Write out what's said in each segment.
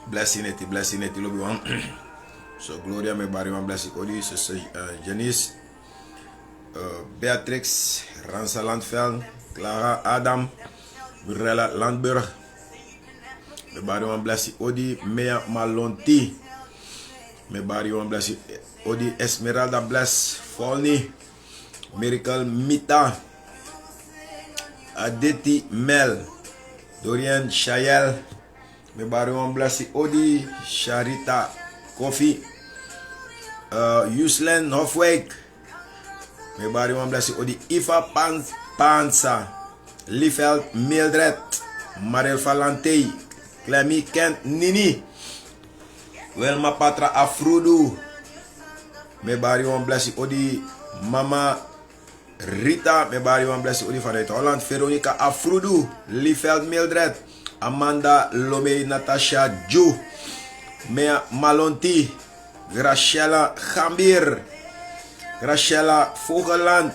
blessing it, lobby one. So Gloria me bari one blessing odi, so Janice, Beatrix, Ransa Landveld, Clara Adam, Burrella Landburg, me bari one blessing odi, Mea Malonti, me bari one blessing odi, Esmeralda Bless, Folny, Miracle Mita, Aditi Mel, Dorian Shayel, me bari one blessing odi, Sharita Kofi, Yuslen Hofwijk, me bari one blessing odi, Ifa Pansa, Liefeld Mildred, Marel Valentij, Clemmy Kent Nini, Welma Patra Afrudu, me bari one blessing odi, Mama Rita, me bari one blessing odi vanuit Holland, Veronica Afrudu, Liefeld Mildred, Amanda Lomé Natasha Ju, Mea Malonti, Graciela Gambir, Graciela Vogeland,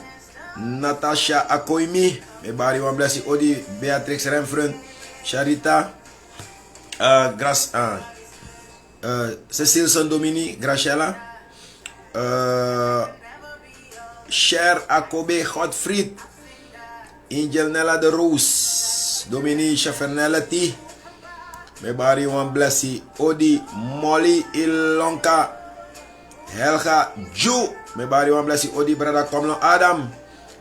Natasha Akoimi, me bari one blessing odi, Beatrix Renfrun, Charita, Cecile Sandomini, Graciela, Cher Akobe Godfried, Angel Nella de Roos, Dominique Chafernelati, me bari one blessing odi, Molly Ilonka, Helga Ju, me bari one blessing odi, brother Komlon Adam,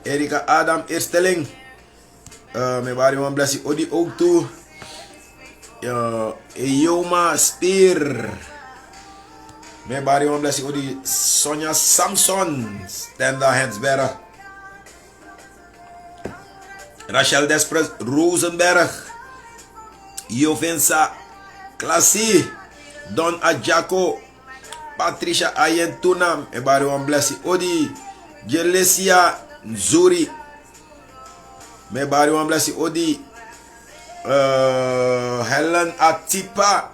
Erika Adam Eersteling, me bari one blessing odi ook toe, Eyoma Spear, me bari one blessing odi, Sonja Samson, Stenda Hensberg, Rachel Despres Rosenberg, Jovensa Klassi, Don Ajako, Patricia Ayentuna, me bari one blessing odi, Jelesia Nzuri, me bari one blessing odi, Helen Atipa,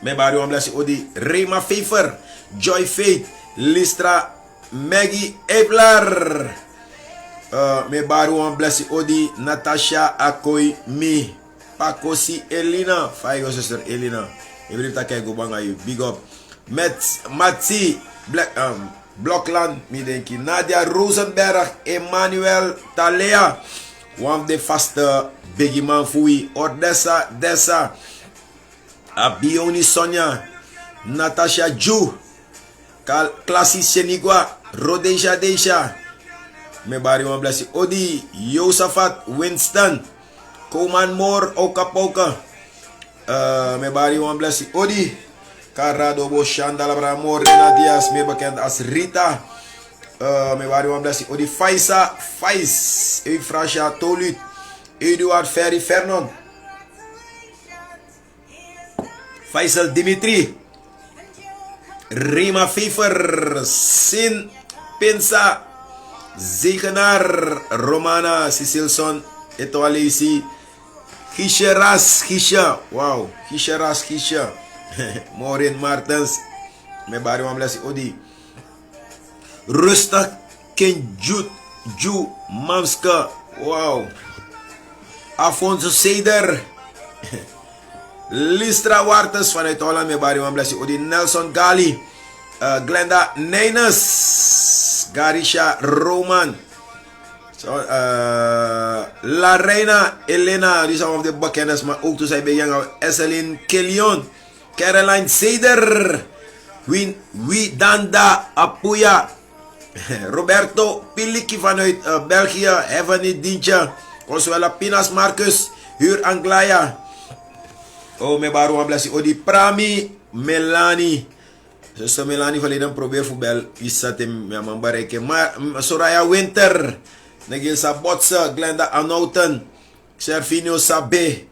me bari one blessing odi, Rema Pfeiffer, Joy Faith, Listra Maggie Ebler, me bari one blessing odi, Natasha Akoi Mi, Pakosi Elina, Faigo sister Elina, every time I go bang you, big up, Matsi Blockland, me denki, Nadia Rosenberg, Emmanuel Talea, one of the faster biggie man fui, Ordessa Dessa, Abioni Sonia, Natasha Ju, Klasi Senigwa, Rodeja Deja, me bari one blessing odi, Josaphat Winston, Koman Moore Okapoka, me bari one blessing odi, Carrado Boshanda Labramor Rena Diaz, me bekend als Rita, me bari one blessing odi, Faisa Fais, Eufrasia Tolut, Eduard Ferry Fernand, Faisal Dimitri, Rima Pfeiffer, Sin Pensa, Zegenaar, Romana Cecilson, Etoalesi, Gisheras Gisha, wow, Gisheras Gisha, Maureen Martens, me bari one blessing odi, Rustig Kenjut Ju Mamska, wow, Afonso Seder, Listra Wartes vanuit Holland, me bari one blessing odi, Nelson Gali, Glenda Neines, Garisha Roman, so, La Reina Elena, die some of the bekenders, maar ook toen zij bij Young Esseline Kelion, Caroline Seder, Widanda Apuya, Roberto Piliki vanuit België, Heavenly Dintje, Consuela Pinas Marcus, Huur Anglaya, oh me bari one blessing odi, Prami Melanie, zuster Melanie verleden probeer voetbal, is zat in mijn bereiken, maar Soraya Winter, Nagil Sabotsa, Glenda Anouten, Serfinio Sabe,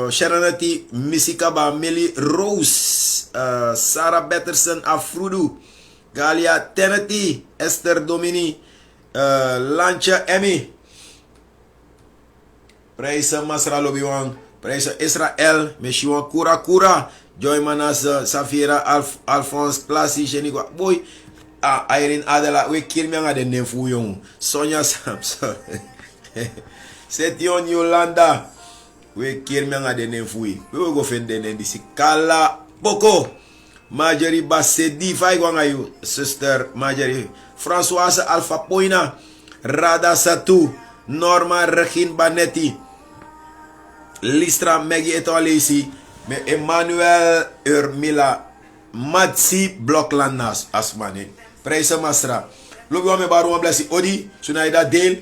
Sharonati Misikaba, Millie Rose, Sarah Betterson Afrudu, Galia Tenety, Esther Domini, Lancha Emmy, Praise Masra Lobiwang, Praise Israel, Meshiwan Kura Kura, Joy Manas, Safira Alphonse Klasi, Shenigwa, boy, Irene Adela, we kill me nga den name fu yung Sonia Samson, Setion Yolanda, we kier me nga denen fui. We go fen denen disi. Kala Boko. Marjorie Bassedi fay gwanga you. Sister Marjorie. Françoise Alpha Poina. Rada Satu. Norma Regine Banetti. Listra Maggie Etoalesi. Me Emmanuel Urmila. Matsi Bloklandas Asmane. Prijs Masra. Lobi wa me baru wa blessi Odi. Sunaida Dale.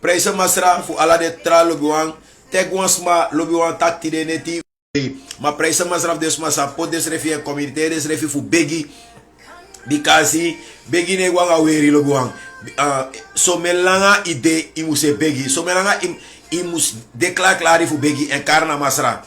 Prijs Masra. Fu ala de tra lobi wang. Tek wansma lobi wang takti de neti. Ma prijs Masra des masa. Pot des refi en community des refi fu begi. Bikasi. Begi ne wanga weri lobi wang. So melanga ide imuse begi. So melanga imus deklar klari fu begi en karna Masra.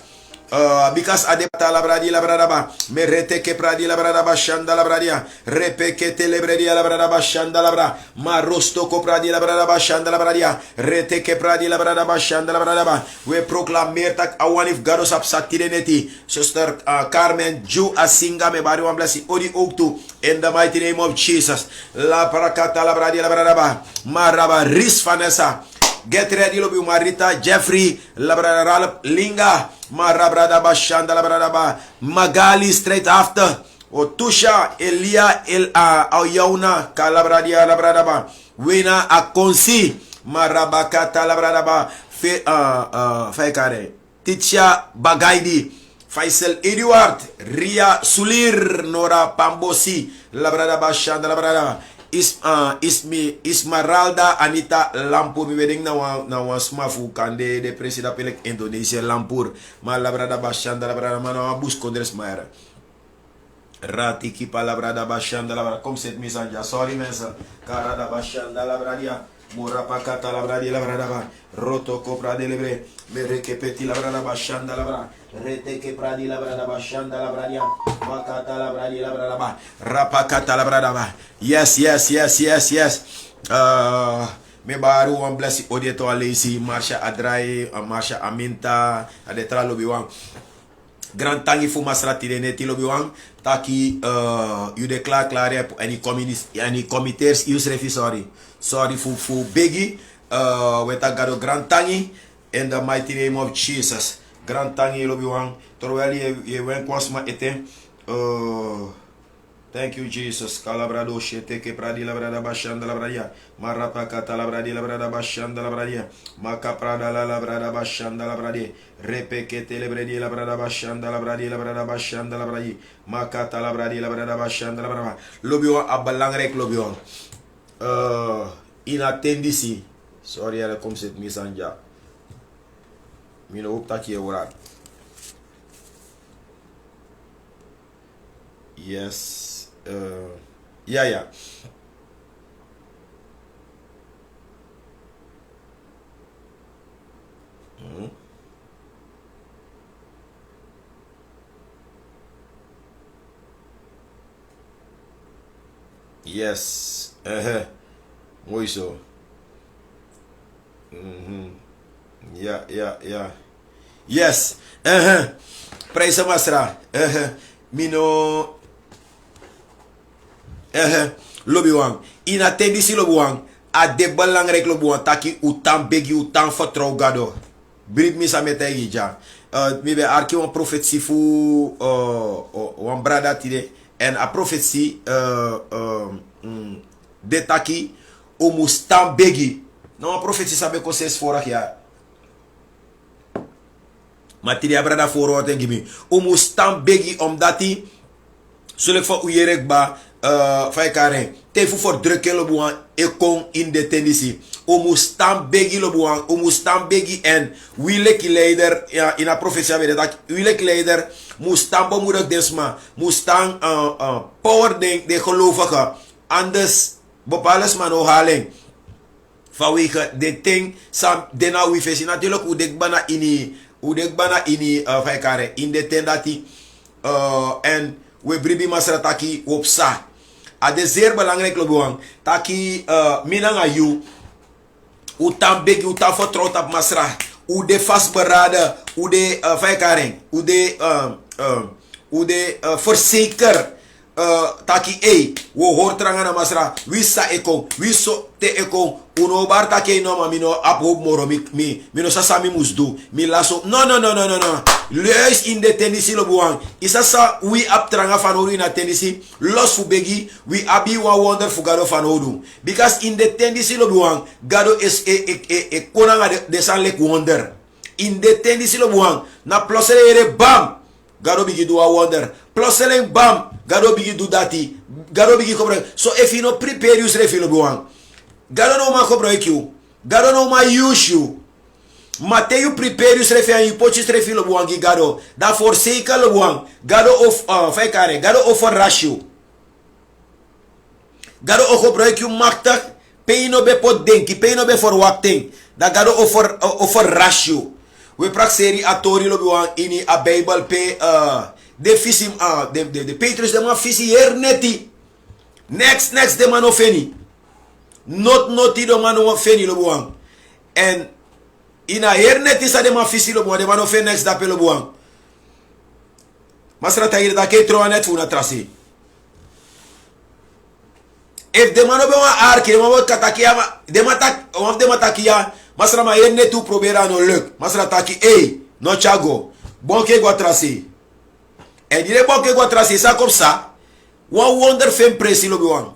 Because adepta la bradi la bradaba me rete ke pradi la bradaba shanda la bradia repe ke telebredi la bradaba shanda la bra ma rosto ko pradi la bradaba shanda la bradia rete ke pradi la bradaba shanda la bradaba we proclamer tak awan if gados ap satirenti sister Carmen Ju Asinga me bari wan blessi odi oktu in the mighty name of Jesus la parakata la bradi la bradaba maraba ris Vanessa. Get ready lobi Marita Jeffrey Labradara Linga Marabradaba Shanda Labradaba Magali straight after Otusha Elia Ayauna Kalabradia Labradaba Wina Akonsi Marabakata Labradaba Fekare Ticha Bagaidi Faisal Edward Ria Sulir Nora Pambosi Labradaba Shanda Labradaba Ismaralda Anita Lampur mi wedding na wan smafu kande de presida pelek Indonesia Lampur ma labrada bashanda labrada mana bus kondres maera rati ki palabrada bashanda labrada kom set misanja sorry mensa karada bashanda labradia murapa kata labradi labrada ba roto kopra de lebre mere ke peti labrada bashanda labra rete ke pradi labrada bashanda labradia wakata labradi labrada ba rapakata labrada ba yes me baru wan blessi odieto alesi Marsha Adrai Marsha Aminta adetra lobi wan grand tangi fu masrati de neti lobi wan taki you declare clare any committers use refi sorry fu begi weta gado grand tangi in the mighty name of Jesus grand tangi lobi wan torweli ye wen kwasma ete thank you Jesus calabrado shete ke pradi labrada bashanda labradia marapa kata labradi labrada bashanda labradia makaprada la labrada bashanda labradi repeke telebredi labrada bashanda labradi labrada bashanda labradi makata labradi labrada bashanda labrada lobio abalangrek lobio inattendisi sorry ala kom set misanja mino uptaki ewrat yes yeah. Yes. Muy so. Yeah. Yes. Praise Masra. Mino lobi wang inatendisi lobi wang a de belangrijk lobi wang taki utan begi utan vertrouw gado brit mi sa meta ja mi be arki wan profetie fu wan brada tide en a profetie de taki o mustan begi no a profetie sabe koses vorig jaar materia brada foro tengimi o mustan begi omdat hij zullen van uyerek ba fai karen te fu for drukke lo buan e kon in de tendency o mustam begi lo buan o mustam begi en wile ki leider in a profesia weer dat wile ki leider mustam bemoedig desma mustam power de gelovige anders bepaalde man o haling vanwege de ting sam de na wi fesi natuurlijk hoe dek bana ini fai karen in de tendati en we bribi masra taki opsa a de zeer belangrijk lobuang taki minanga you utan begi utan vertrouwd op masra u de vastberaden u de vijkaring u de verzeker taki wo hortranga na masra wisa eko wiso te eko uno bar take no ma mino apo moro mi no sasa mi musdu mi laso no leus in de tenisi lo buang isa sa we up tranga fanoru in a tenisi los fu begi we abi wa wonder fu gado fanoru because in de tenisi lo buang gado is e konanga de san lek wonder in de tenisi lo buang na plosere bam gado bigi do a wonder plosere bam gado bigi do dati gado bigi cobre so if you no prepare you sre filo buang gado no ma cobre you gado no ma use you Matthew prepare you sre fe you pochi sre filo buang gado da forsake lo buang gado of fai kare gado offer ratio gado o cobre you makta pay no be pot denki pay no be for wakting da gado offer ratio we praxeri atori lo buang ini a bible pe de fisim de Petrus de ma fisi herneti next de mano feni not do mano feni lo buang en ina herneti sa de ma fisi lo buang de mano feni next da pe lo buang masra tayir da ke troanet fu na trasi if de mano be wa arki de ma katakia de matakia masra ma hernetu probera no luk masra taki no chago bon ke go trasi en dire bon ke go trasi ça comme ça one wonder fem presi lo buang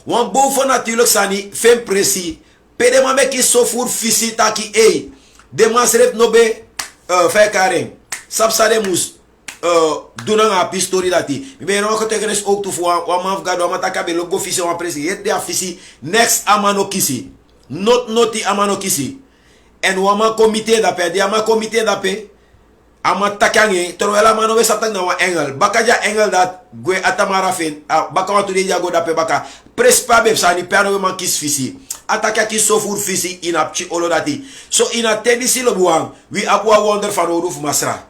one boven natuurlijk sani fem presi pede ma me ki sofur fisi taki de masref no be fe karen sap sade mus duna nga pistori dati mi be no ko tegenes ook tu fwa wa maf gado ma takabe lo go fisi wa presi yet de afisi next amano kisi noti amano kisi en wa ma comité da pe de ama comité da pe ama takange toro ela mano be saptang na wa engel bakaja engel dat gue atamara fen baka watu de jago da pe baka prespa be sani perno man kis fisi ataka ki sofur fisi inapchi olodati so ina tenisi lo buang we abwa wonder fanoruf masra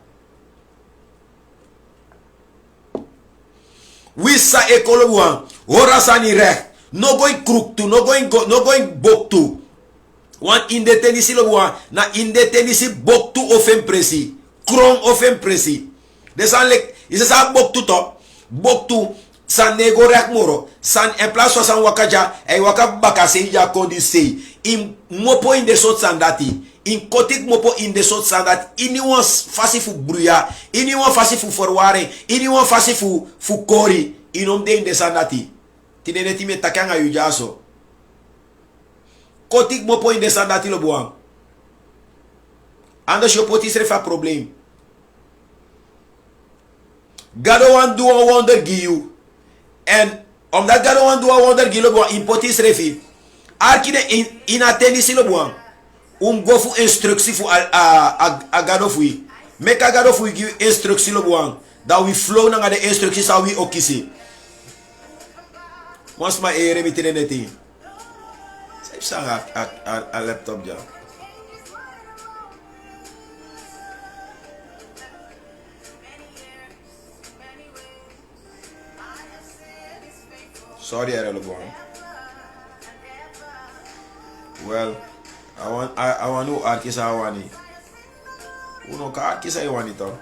we sa ekolo buang ora sani rek no going crook to no going bok to one in the tenisi lo buang na in the tenisi bok to ofem presi kron ofem presi de san lek isa sa bok to bok to san nego rek moro san en place san wakaja e waka bakase ya kondise in mopo in de sot sandati in kotik mopo in de sot sandat ini was fasi fu bruya ini was fasi fu forware ini was fasi fu kori inom de in de sandati tinene time takanga yu jaso kotik mopo in de sandati lo buang ando sho poti sre fa problem gado wan do a wonder giu en omdat gado wan do a wonder giu lo buang in poti sre fi arkine in atendisi lo buang gofu instructie fu a gado fui meka gado fui give instructie lo buang da we flow na de instructie sa we okisi Mas ma ere mi tineneti. Saif sang a laptop ja. Sorry, I don't know. Well, I want to arkisa wani. Uno ka arkisa wani to.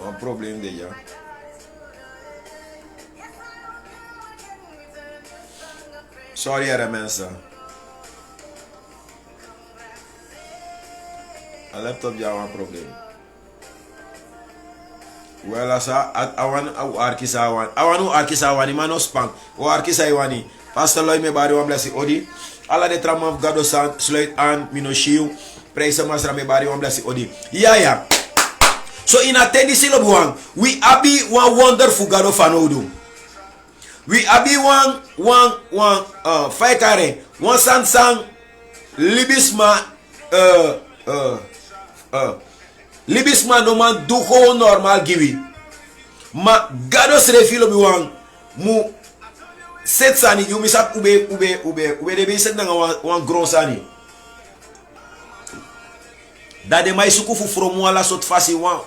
Un problème déjà. Sorry, Aramensa. A laptop já un problème. Well, asa awan arkisa wan. Awanu arkisa wani mano spam. O arkisa wani. Pastor Loy me bari wan blessi odi. Ala de tramaf gado san sluit aan minoshiu. Preisa masra me bari wan blessi odi. Ya. So in attendance lo buang, we abi one wonderful God of anodo. We abi one fai kare, one sang libisma libisma no man duho normal giwi. Ma gado sre filo buang mu set sani you misap ube de be set na one gros sani. Da de mai sukufu from wala sot fasi wan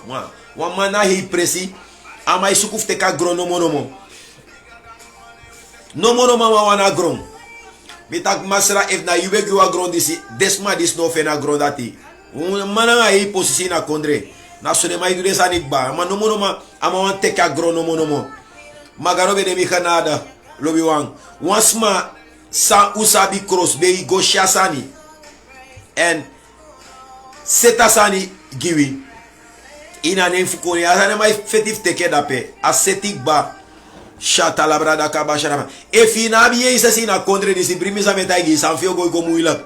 mana hi presi a mai sukuf te ka gron no monomo wana gron bitak masra if na yube gwa gron disi desma dis no fe na gron dati Mana aí posisi na kondre. Na sone mai dure sanik ba. Ma no mono ma ama wan teke agro no mono. Magaro be de mi kanada. Lobi wang. Once ma sa usabi cross be go sani. En seta sani giwi. Ina nem fukoni. Asane mai fetif teke dape. Asetik ba. Shata la brada kaba sharama. E fina bi isa sina kondre disi primisa metagi sanfio go muila.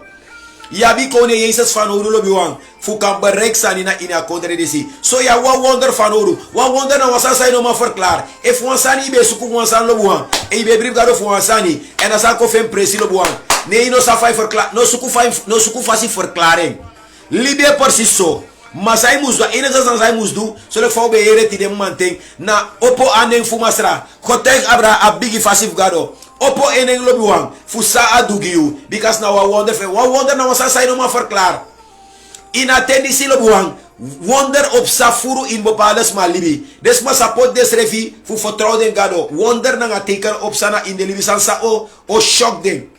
Yabi kone Jesus fan oru lobi wang. Fukan berek sani na ina kondre disi. So ya wa wonder fan oru. Wa wonder na wasa sai no ma verklaar. E fu sani be suku wan san lobi wang. E be brif gado fu sani. En asa ko fem presi lobi wang. Nee no sa fai verklaar. No suku fasi verklaring. Libe persiso. Masai musdu ene zan musdu so le fo be ere ti de manteng na opo anen fu masra kotek abra abigi fasif gado opo enen lobi wang fu sa adugiu because na wa wonder na wasa sai no ma verklaar ina tendi si lobi wang wonder op sa furu in bepaaldes ma libi des ma support des refi fu vertrouw den gado wonder na teken op sana in de libi san sa o shock den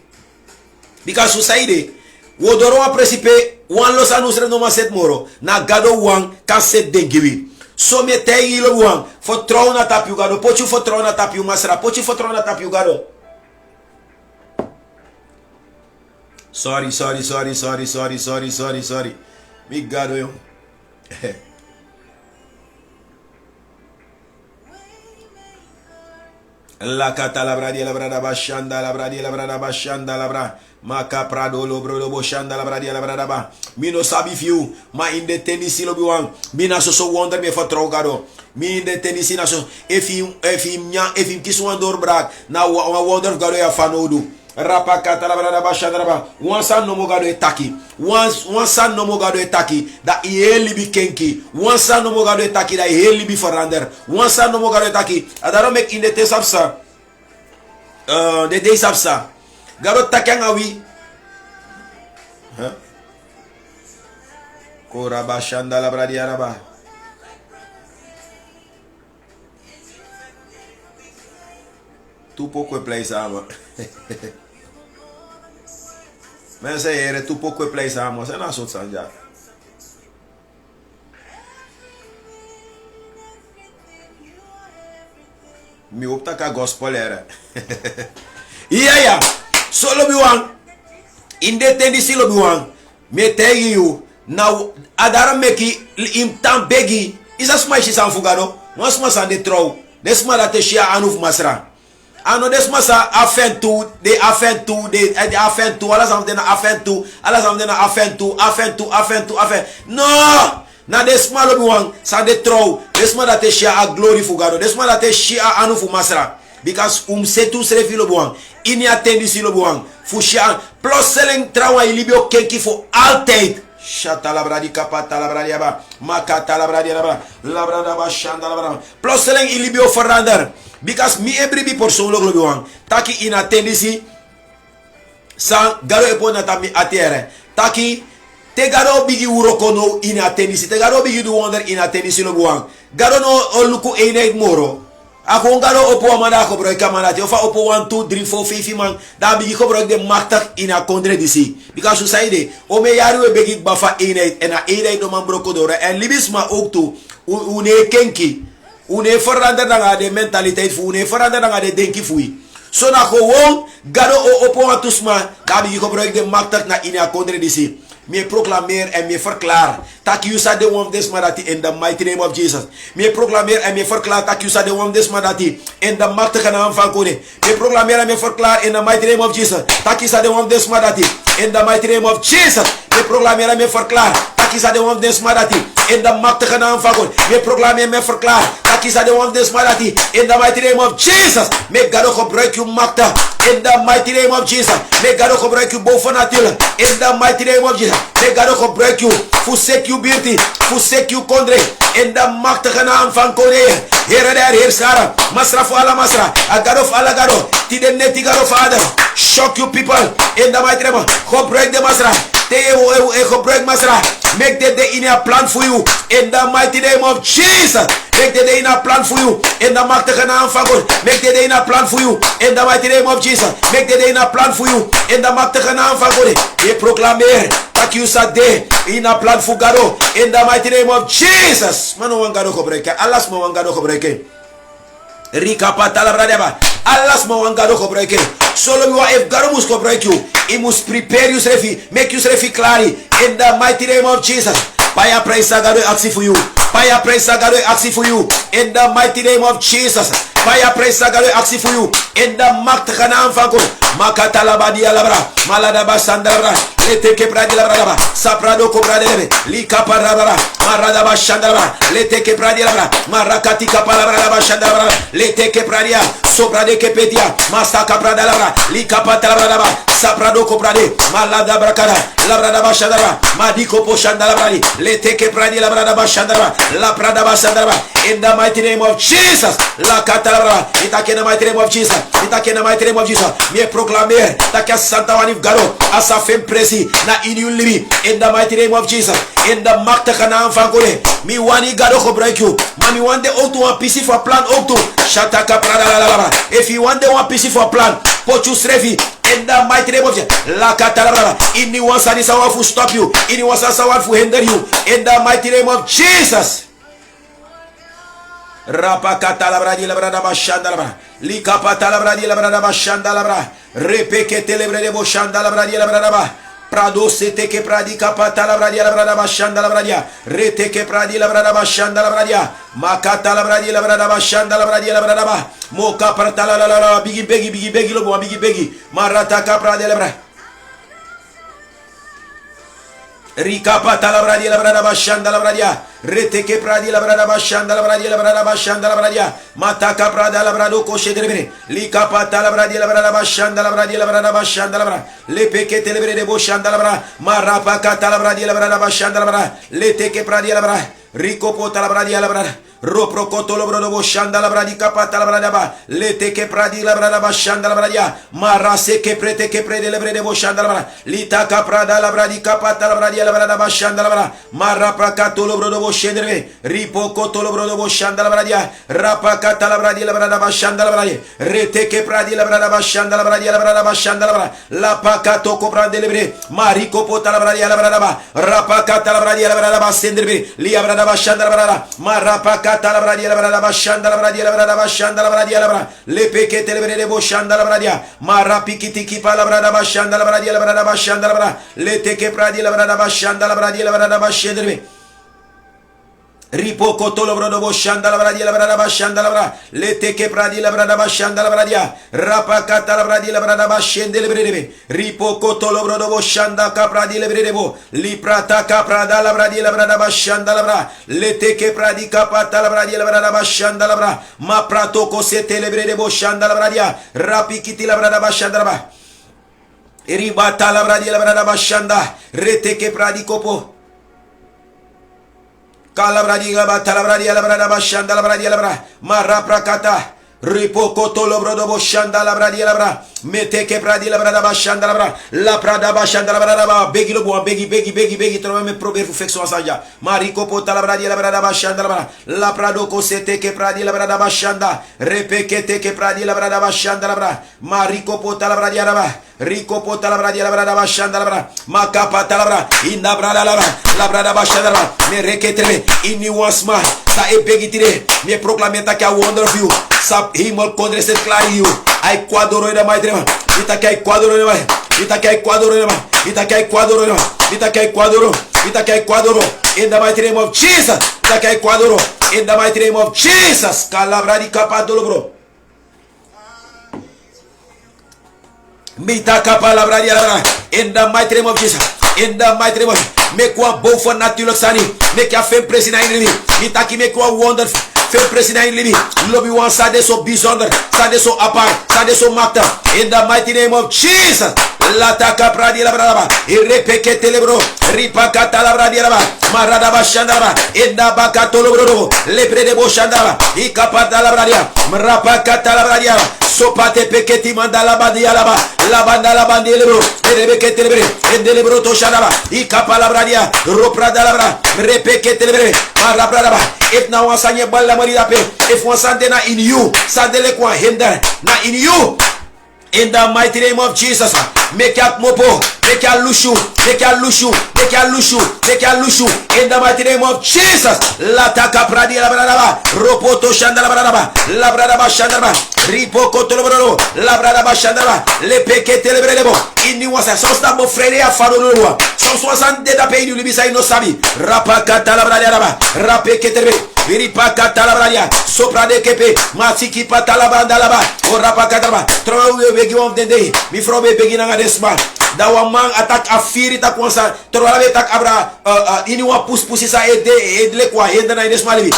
because society wo doro a presipe wan los anusre no ma set moro na gado wan kan set den giwi so me tegi lo wan vertrouw na tapiu gado pochu vertrouw na tapiu masra pochu vertrouw na tapiu gado sorry mi gado yo la kata la bradi la brada bashanda la bradi la brada bashanda la bra maka prado lo bro lo boshanda la bradi la brada ba mi no sabi fiu ma in de tenisi lo biwan mi na so wonder me vertrouw gado mi in de tenisi na so if him kisu andor brak na wonder gado ya fanodu rapa kata la brada bashanda ba wansa no mo gado etaki wansa no mo gado etaki da ieli bi kenki wansa no mo gado etaki da ieli bi verander wansa no mo gado etaki adaro mek in de tesapsa de desapsa gado takang awi kora bashanda la bradi araba tu pouco place ama mas era tu pouco place ama você não sou sanja mi opta ka gospel era iya solo biwang inde tendi silo biwang me tegi you now adara meki imtam begi isa smai shi sanfugado mas masa de trow desma da te shia anuf masra ano desma sa afentu de ala afentu no na desma lo biwang sa de trow desma da te shia a glory fugado desma da te shia anuf masra because setu srefi lo buang ini atendi si lo buang fushan plus selling trawa ilibio kenki for altijd shata la bradi kapata la bradi aba makata la bradi aba la brada ba shanda la brada plus selling ilibio verander because mi every bi person lo buang taki in atendi si san garo epona tami atiere taki te garo bigi urokono in atendi si te garo bigi do wonder in atendi si lo buang garo no luku einet moro ako ngaro opo amanda ko bro kamanati ofa opo 1 2 3 4 5 man da bigi ko bro de maktak ina kondre disi because society o me yaru e begi bafa ine ena ine do man bro ko dora en libisma okto une kenki une foranda da de mentaliteit fu une foranda da de denki fui so na ko won garo opo atusma da bigi ko bro de maktak na ina kondre disi me proclamer en me verklaar tak you sa de one this madati in the mighty name of Jesus. Me proclamer en me verklaar tak you sa de one this madati in the machtige naam van koning. Me proclamer en me verklaar in the mighty name of Jesus. Tak you sa de one this madati in the mighty name of Jesus. Me proclamer en me verklaar tak you sa de one this madati in the machtige naam van koning. Me proclamer en me verklaar tak you sa de one this madati in the mighty name of Jesus. Me God gebruik you machtig in the mighty name of Jesus. Me God gebruik you bovennatuurlijk in the mighty name of Jesus. Me God gebruik you forsake you beauty, forsake you kondre in the machtige naam van koning. Heere der heerscharen, masra voor alle masra, agado voor alle gado, tide neti gado vader. Shock you people in the mighty name. Gebruik de masra, gebruik masra. Make the day in a plan for you in the mighty name of Jesus. Make the day in a plan for you in the machtige naam van God. Make the day in a plan for you in the mighty name of Jesus. Make the day in a plan for you in the machtige naam van God. Je proclameer tak you sade in a plan fugaro in the mighty name of Jesus. Mano wangado ko breke. Alas mo wangado ko breke. Rika patala bradeba. Alas mo wangado ko breke. Solo you if God must ko break you. He must prepare you refi, make you refi clary in the mighty name of Jesus. Paya praise God aksi for you. Paya praise God aksi for you in the mighty name of Jesus. Paya praise God aksi for you in the maktakana amfanko. Makatala badia labra. Malada basandabra. Lete ke pradi labra. Saprado ko pradebe. Lika parabra. Marada bashandabra. Lete ke pradi labra. Marakati kapalabra bashandabra. Lete ke pradia. Soprade ke pedia. Masaka prada labra. Lika patalabra. Saprado ko prade. Malada brakada. Labra bashandabra. Madiko poshandabra. Lete ke pradi labra bashandabra. La prada bashandabra. In the mighty name of Jesus. La katalabra. Itake in the mighty name of Jesus. Itake in the mighty name of Jesus. Me proclamer takia Santa Wanif Garo asa fem presi na inu libi in the mighty name of Jesus. In the makta kana amfangole mi wani Garo ko break you. Mami one day out to one PC for plan out to shataka prada la. If you want the one PC for plan pochu srevi in the mighty name of Jesus. La katalabra. Ini wasani sawa fu stop you. Ini wasani sawa fu hinder you in the mighty name of Jesus. Rapa katalabra di labra bashandalabra. Lika patalabra di labra bashandalabra. Repeke telebre de boshandalabra di labra ba. Prado sete ke pradi kapatalabra di labra bashandalabra dia. Rete ke pradi labra bashandalabra dia. Makatalabra di labra bashandalabra di labra ba. Moka partalala bigi begi lobo bigi begi. Marata kapra di labra. Rika patalabra di labra bashandalabra dia. Rete ke pradi labra bashandalabra di labra bashandalabra dia. Mataka prada labra do koshe debre. Lika patalabra di labra bashandalabra di labra bashandalabra. Le peke telebre de boshandalabra. Marapa katalabra di labra bashandalabra. Le teke pradi labra. Rico potalabra di labra. Ropro kotolo brodo boshanda la bradi kapata la brada ba lete ke pradi la brada bashanda la bradia marase ke prete ke prede le brede boshanda la brada lita kaprada la bradi kapata la bradia la brada bashanda la brada marapa katolo brodo boshendre ripo kotolo brodo boshanda la bradia rapa kata la bradi la brada bashanda la bradia rete ke pradi la brada bashanda la bradia la brada bashanda la brada la pakato ko prade le bre mariko pota la bradia la brada ba rapa kata la bradia la brada basendre li la brada bashanda la brada marapa la bradia la brada bashanda la bradia la brada bashanda la bradia la brada le peke telebre de boshanda la bradia marapi kitiki pa la brada bashanda la bradia la brada bashanda la brada le teke bradia la brada bashanda la bradia la brada bashendre ripo kotolo brodo boshanda la bradia la brada bashanda la brada le teke bradia la brada bashanda la bradia rapa kata la bradia la brada bashende le brede ripo kotolo brodo boshanda kapradi le brede li prata kaprada la bradia la brada bashanda la brada le teke bradi kapata la bradia la brada bashanda la brada ma prato kosete le brede boshanda la bradia rapi kiti la brada bashanda la brada ribata la bradia la brada bashanda reteke bradi kopo Kalabradi gabata labradi labrada bashanda labradi labra mara prakata ripo kotolo brodo boshanda labradi labra mete ke pradi labrada bashanda labra la prada bashanda labrada ba begi lo bo begi trova me prober perfection saja mariko pota labradi labrada bashanda labra la prado kosete ke pradi labrada bashanda repekete ke pradi labrada bashanda labra mariko pota labradi labra Rico pota la bradia la brada bashanda la bra makapa talabra inda brada la brada bashanda la me reketrebe inni wasma sa e begitire me proclamenta que a wonder of you sa himol kondre set clari you ai quadro da mai trema ita que ai quadro da mai ita que ai quadro da mai ita que ai quadro da mai ita que ai quadro ita que ai quadro in the mighty name of Jesus ita que ai quadro in the mighty name of Jesus calabra di capatolo bro Mitaka palabra in the mighty name of Jesus. In the mighty name of Jesus. Make one bow for natural sani. Make a fame president in me. Mitaki make one wonderful. Fame president in me. Lobby one sade so bizonder. Sade so apart. Sade so makta. In the mighty name of Jesus. Lataka pradi la braba. Irepeke telebro. Ripakata la bradi la marada bashandaba. Inda bakatolo bro. Lepre de boshandaba. Ikapata la bradia. Mrapakata la bradia. Sopate peketi mandala badia laba la banda la bandele bro rebeke telebre endele bro to shanaba ikapa la bradia ropra la bra repeke telebre para braba if na wasanye balla marida pe if wasande na in you sandele kwa hinder na in you In the mighty name of Jesus. Make a mopo. Make a lushu. Make a lushu. Make a lushu. Make a lushu. In the mighty name of Jesus. Lataka pradi la bradaba. Ropoto shandala bradaba. La bradaba shandaba. Ripoko tolobro. La bradaba shandaba. Le peke telebrebo. Ini wasa. Sosta mo frere a farolo. Son 60 da pay du libisa ino sabi. Rapakata la bradaba. Rapeke telebe. Viripakata la bradia. Sopra de kepe. Matiki patala bandalaba. O rapakata ba. Trowe begi of the day. Mi frobe begi na desma. Da wa man attack afiri ta konsa. Trowe attack abra ini wa pusi sa edle kwa enda na desma libi.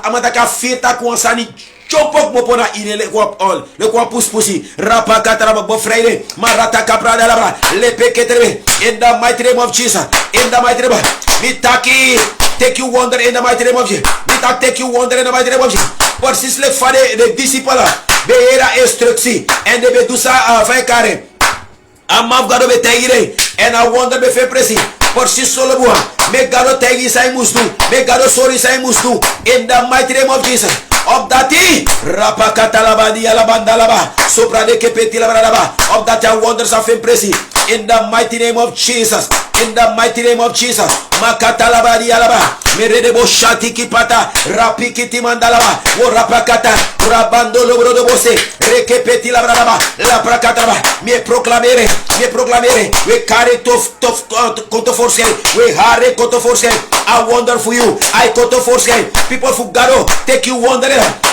Amata ka afiri ta konsa ni chopok mo pona ine le kwa all. Le kwa pusi. Rapakata la bo Friday. Marata kapra da la bra. Le peketrebe. In the mighty name of Jesus. In the mighty name. Mitaki. Take you wonder in the mighty name of Jesus. Mitaki take you wonder in the mighty name of Jesus. Por si le fade de disciple. Beera instructie en de bedusa van kare amaf gado be tegire en a wonder be fe presi por si solo boa me gado tegi sai mustu me gado sorry sai mustu in the mighty name of Jesus of that rapakata la badi la bandalaba sopra de kepeti la bralaba of that wonders of presi in the mighty name of Jesus. In the mighty name of Jesus. Makata la badi alaba merede bo shati kipata rapikiti mandalaba o rapakata rabando lobro de bose rekepeti la bralaba la prakata me proclamere we carry to force we hare koto force I wonder for you I koto force people for gado take you wonder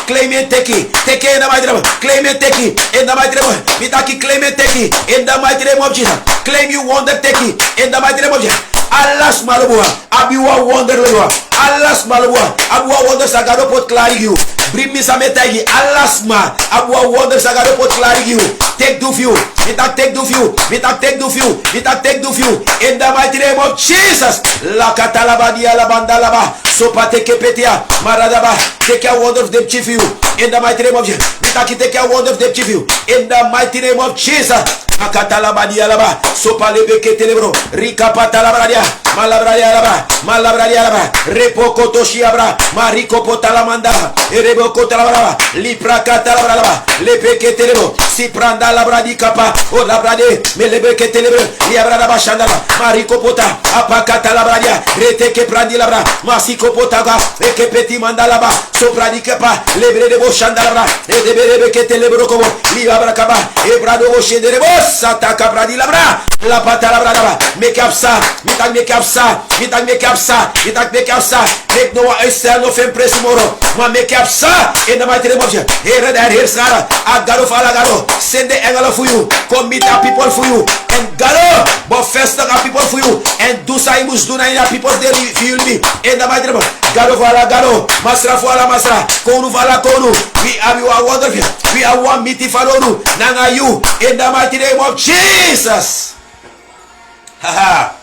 claim it take it in the mighty name claim it take it in the mighty name mitaki claim it take it in the mighty name of Jesus claim you wonder take it in the mighty name of Jesus Alas malabua abiwa wonder lwa alas malabua abiwa wonder sagado pot clari you bring me some metagi alas ma abiwa wonder sagado pot clari you take do few mitak take do few mitak take do few mitak take do few in the mighty name of Jesus la katalaba dia la bandalaba sopa take petia maradaba take a wonder of them chief you in the mighty name of Jesus mitak take a wonder of them chief you in the mighty name of Jesus akatalaba dia laba sopa lebeke telebro rika patalaba malabradia laba repoko toshiabra mariko potalamanda ereboko talabra lipra katalabra lepeke telebo si pranda labradi kapa o labrade melebeke telebro liabrada bashandala mariko pota apakata labradia reteke prandi labra masiko potaga eke peti mandalaba sopradi kapa lebre de boshandala edebeke telebro como liabra kaba ebrado boshederebo sataka bradi labra la patalabra make up sa make up sa make no one else no fem press moro ma make up sa in the mighty name of Jesus here that here sara agaro falagaro send the angel for you come meet the people for you and garo but first the people for you and do sai mus do na people they feel me in the mighty name of garo falagaro masra fala masra konu fala konu we are you are wonderful we are one miti falonu nanga you in the mighty name of Jesus haha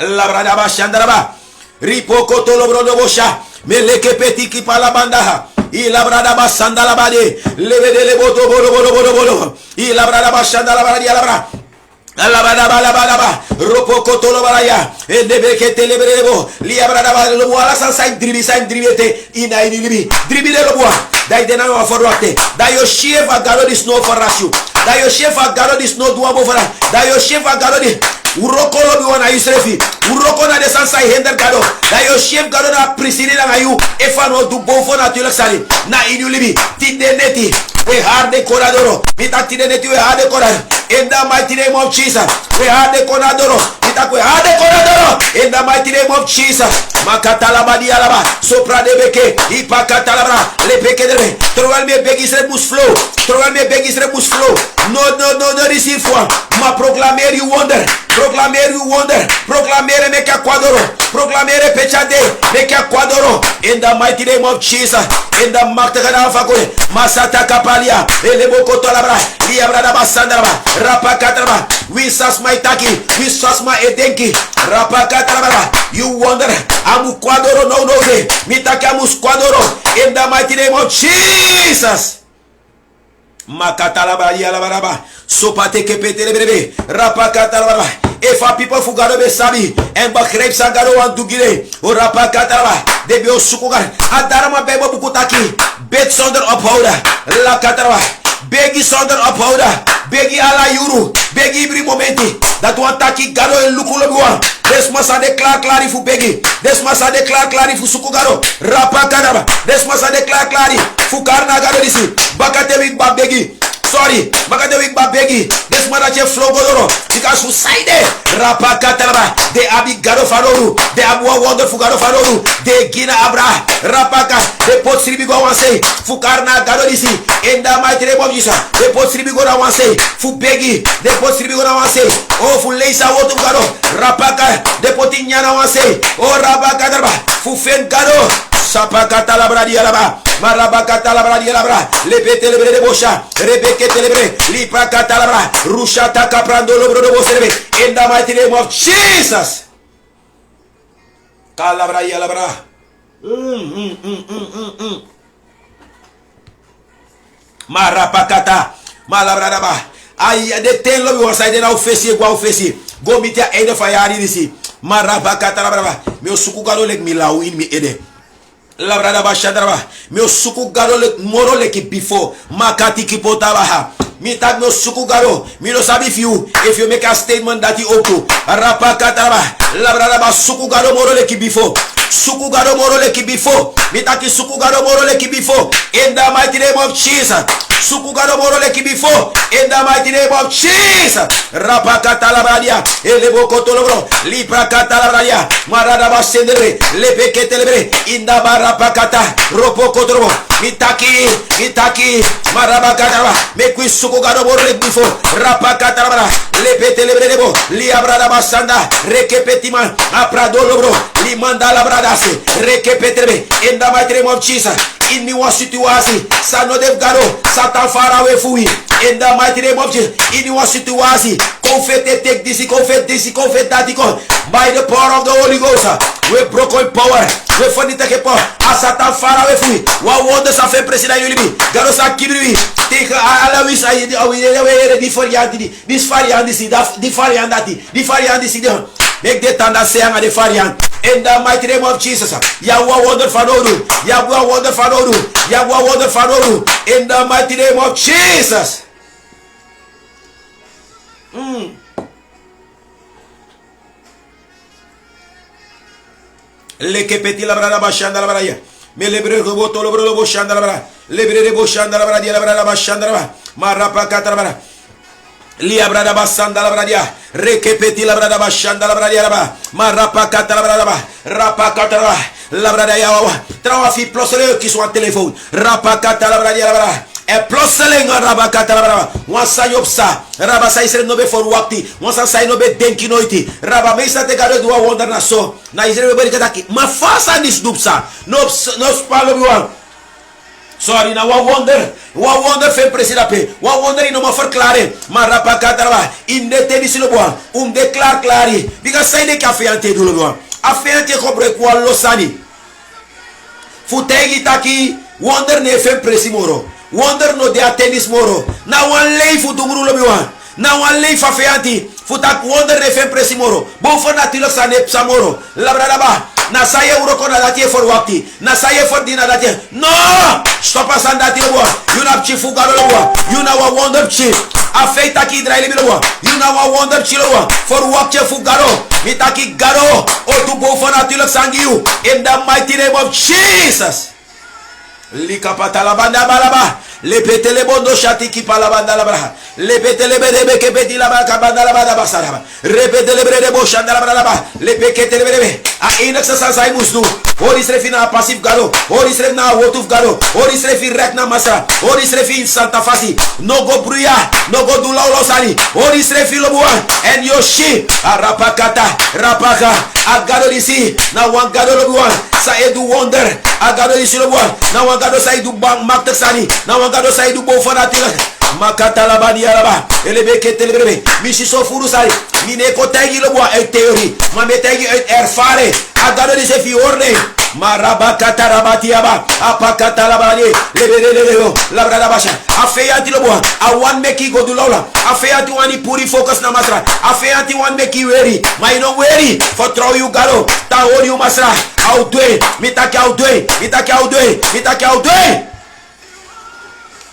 la brada ba shandaraba ripoko tolo brodo bosha meleke petiki pala banda i la brada ba sandala bade levede le boto bolo i la brada ba shandala bade la bra Alabada ropoko tolo baraya e debeke telebrebo li abrada ba lo wala sa dribete ina libi dribile lo boa dai de na wa forwate dai yo chef a garo dis no farashu dai yo chef a garo dis no duwa bo fara dai yo chef a garo di uroko lo bi wana isrefi uroko na de sansa hender gado dai yo chef garo na prisili na ayu e fa no du bo fo na tilo sali na inu libi tinde neti we harde koradoro mitati de neti we harde korad in the mighty name of Jesus we harde koradoro we harde koradoro in the mighty name of Jesus makatala badi alaba sopra de beke ipakatalabra le beke de troval me begis rebus flow no receive for ma proclamer you wonder proclamer make a quadoro proclamer pechade make a quadoro in the mighty name of Jesus in the maktakana fakore masata kapalia eleboko tolabra liabrada basandaba rapakatraba wisas maitaki wisas ma edenki rapakatraba you wonder amu quadoro no mitaki amu quadoro in the mighty name of Jesus Makatalaba yalabaraba. Sopate kepete lebrebe. Rapakatalaba. Efa people fugado be sabi. En bakreep sangado wan dugile. O rapakatalaba. Debi o sukugar. Adarama bebo bukutaki. Bet zonder ophouder. La katalaba. Begi zonder ophouder. Begi ala yuru. Begi ibri momenti. Dat wan taki gado en lukulo buwan. Desmasa declare clari fu begi. Desmasa declare clari fu sukugaro. Rapakatalaba. Desmasa declare clari fu karna gado disi. Bakate wik ba begi. Sorry, bakate wik ba begi. Desmada che flow godoro. Because who side Rapakatalaba. De abi gado faroru. De abu wonderful gado faroru. De gina abra. Rapaka. De pot sribi go wan say. Fu karna gado disi. In the mighty name of Jesus. De pot sribi go wan say. Fu begi. De pot sribi go wan say. Oh fu leisa wotu gado. Rapaka. De poti nyana wan say. Oh rapakatalaba. Fu fen gado. Sapakata labra dialaba, marabakata labra dialabra, lepete lebre de bosha, rebeke telebre, lipakata labra, rushata caprando lobro de boserebe, in the mighty name of Jesus. Calabra dialabra. Marapakata, malabra daba. Ai de ten lobi wasai de na ofesi igual ofesi. Gomite a ede fayari disi. Marabakata labra. Meu suku galo lek mi lau in mi ede. Labrada bashadraba, meu suku garo moro leki before makati kipotabaha. Me tag meu suku garo, me no sabi if you make a statement that you oku. Rapakataraba, labrada ba suku garo moro leki before. Suku garo moro leki before. Me taki suku garo moro leki before. In the mighty name of Jesus. Suku garo moro leki before. In the mighty name of Jesus. Rapakatalabradia, elebo kotolobro, liprakatalabradia, marada basendere, lepeketelebre, indaba rapakata, ropo kotrobo, mitaki, marabakataraba, mekwi suku garo moro leki before. Rapakatalabra, lepetelebrebo, liabrada basanda, rekepetiman, apradolobro, limanda labradase, rekepetrebe, in the mighty name of Jesus. In the one situation, sa no dev garo, Satan far away from we. In the mighty name of Jesus, in the one situation, confete take this, confete that, by the power of the Holy Ghost, we broke all power, we find it take power, as Satan far away from we. What wonders have a president you live? Garo sa kibri, take all this, this variant, this variant, make the thunder say I'm the variant. In the mighty name of Jesus, Yahweh wonder faroru, Yahweh wonder faroru, Yahweh wonder faroru. In the mighty name of Jesus. Leke peti la brada bashanda la braya. Me lebre roboto lo bro boshanda la brada. Lebre boshanda la brada la brada bashanda la brada. Marapa katrabara. Lia brada basanda la bradia, rekepeti la brada bashanda la bradia la marapa kata la brada rapa kata la brada yawa, trawa fi plus le qui sont en téléphone, rapa kata la bradia la brada, e plus le rapa kata la brada, wan sayopsa, raba say sere no be for wakti, wan say no be denki noiti, raba me sa te gado do wonder na so, na isere be kataki, ma fasa nis dupsa, no spalo biwan. Sorry, na wa wonder fe presida pe, wa wonder ino ma verklare, ma rapakatarwa, in de te disilo boa, declare clari, because say de café ante dulo boa, afente kobre kwa losani, futegi taki, wonder ne fe presimoro, wonder no de atenis moro, na wan lei futuguru lo boa, na wan lei fa fe anti, futak wonder ne fe presimoro, bon for natilo sa ne psamoro, labradaba. Na saye uroko na datie for wakti. Na saye for dina datie. No! Stop asan datie boa. You na chifu garo boa. You na wa wonder chief. Afeita ki Israeli bilo boa. You na wa wonder chilo boa. For wakti fu garo. Mitaki garo. O tu bo for natilo sangiu. In the mighty name of Jesus. Likapata la banda balaba. Lepete le bondo shati ki pala banda la braha. Lepete le bebe ke beti la banda la banda basara. Repete le brede bo shanda la brada. Lepeke le brede. A inexa sa musdu. Ori srefi na pasif garo. Ori srefi na wotuf garo. Ori srefi rek na masa. Ori srefi santa fasi. No go bruya. No go du laulo sani. Ori srefi lo buan. And yoshi. A rapakata. Rapaka. A gado disi. Na wan gado lo buan. Sa edu wonder. A gado disi lo buan. Na wan gado sa edu bang maktek sani. Na wan gado sa edu bo fanatil. Makata la badi alaba. Elebeke telebrebe. Mishi so furu sari. Mine ko tegi lo buan. Uit theorie. Maar met tegi uit ervaring. A gado disi fi orde. marabakata rabatiaba, apakata labani, lebeleleo, labradabasha, afeyanti lobo, I want make you go to Lola, afeyanti wani puri focus na masra, afeyanti want make you weary, my no weary, for throw you galo, ta hold you masra, outdoing, mitaki outdoing, mitaki outdoing, mitaki outdoing.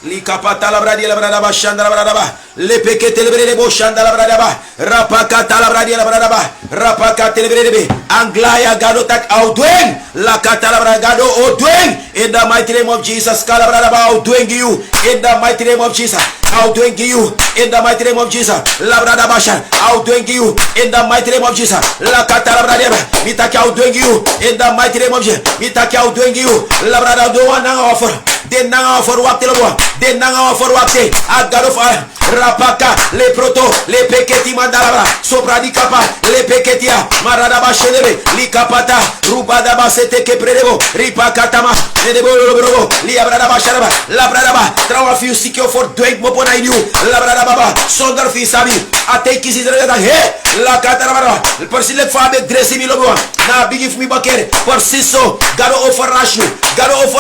Likapata la bradia la bradaba shanda la bradaba le pekete le brede bo shanda la bradaba rapakata la bradia la bradaba rapakate le brede anglaya gado tak outdoing la kata la bragado outdoing in the mighty name of Jesus kala bradaba outdoing you in the mighty name of Jesus outdoing you in the mighty name of Jesus la bradaba shan outdoing you in the mighty name of Jesus la kata la bradaba mitaki outdoing you in the mighty name of Jesus mitaki outdoing you la bradaba do one offer de nanga for wakte lo de nanga for wakte agaro fa rapaka le proto le peketi mandala sopra di kapa le peketia marada ba shelebe li kapata rubada ba sete ke predevo ripakata ma nedebo robo li abrada ba sharaba la brada ba trawa fiu sikio for doing mopona inu la brada ba sondar fi sabi ate kisi zera he la katara ba persile fa be dresi mi lobo na bigi fu mi bakere persiso garo offer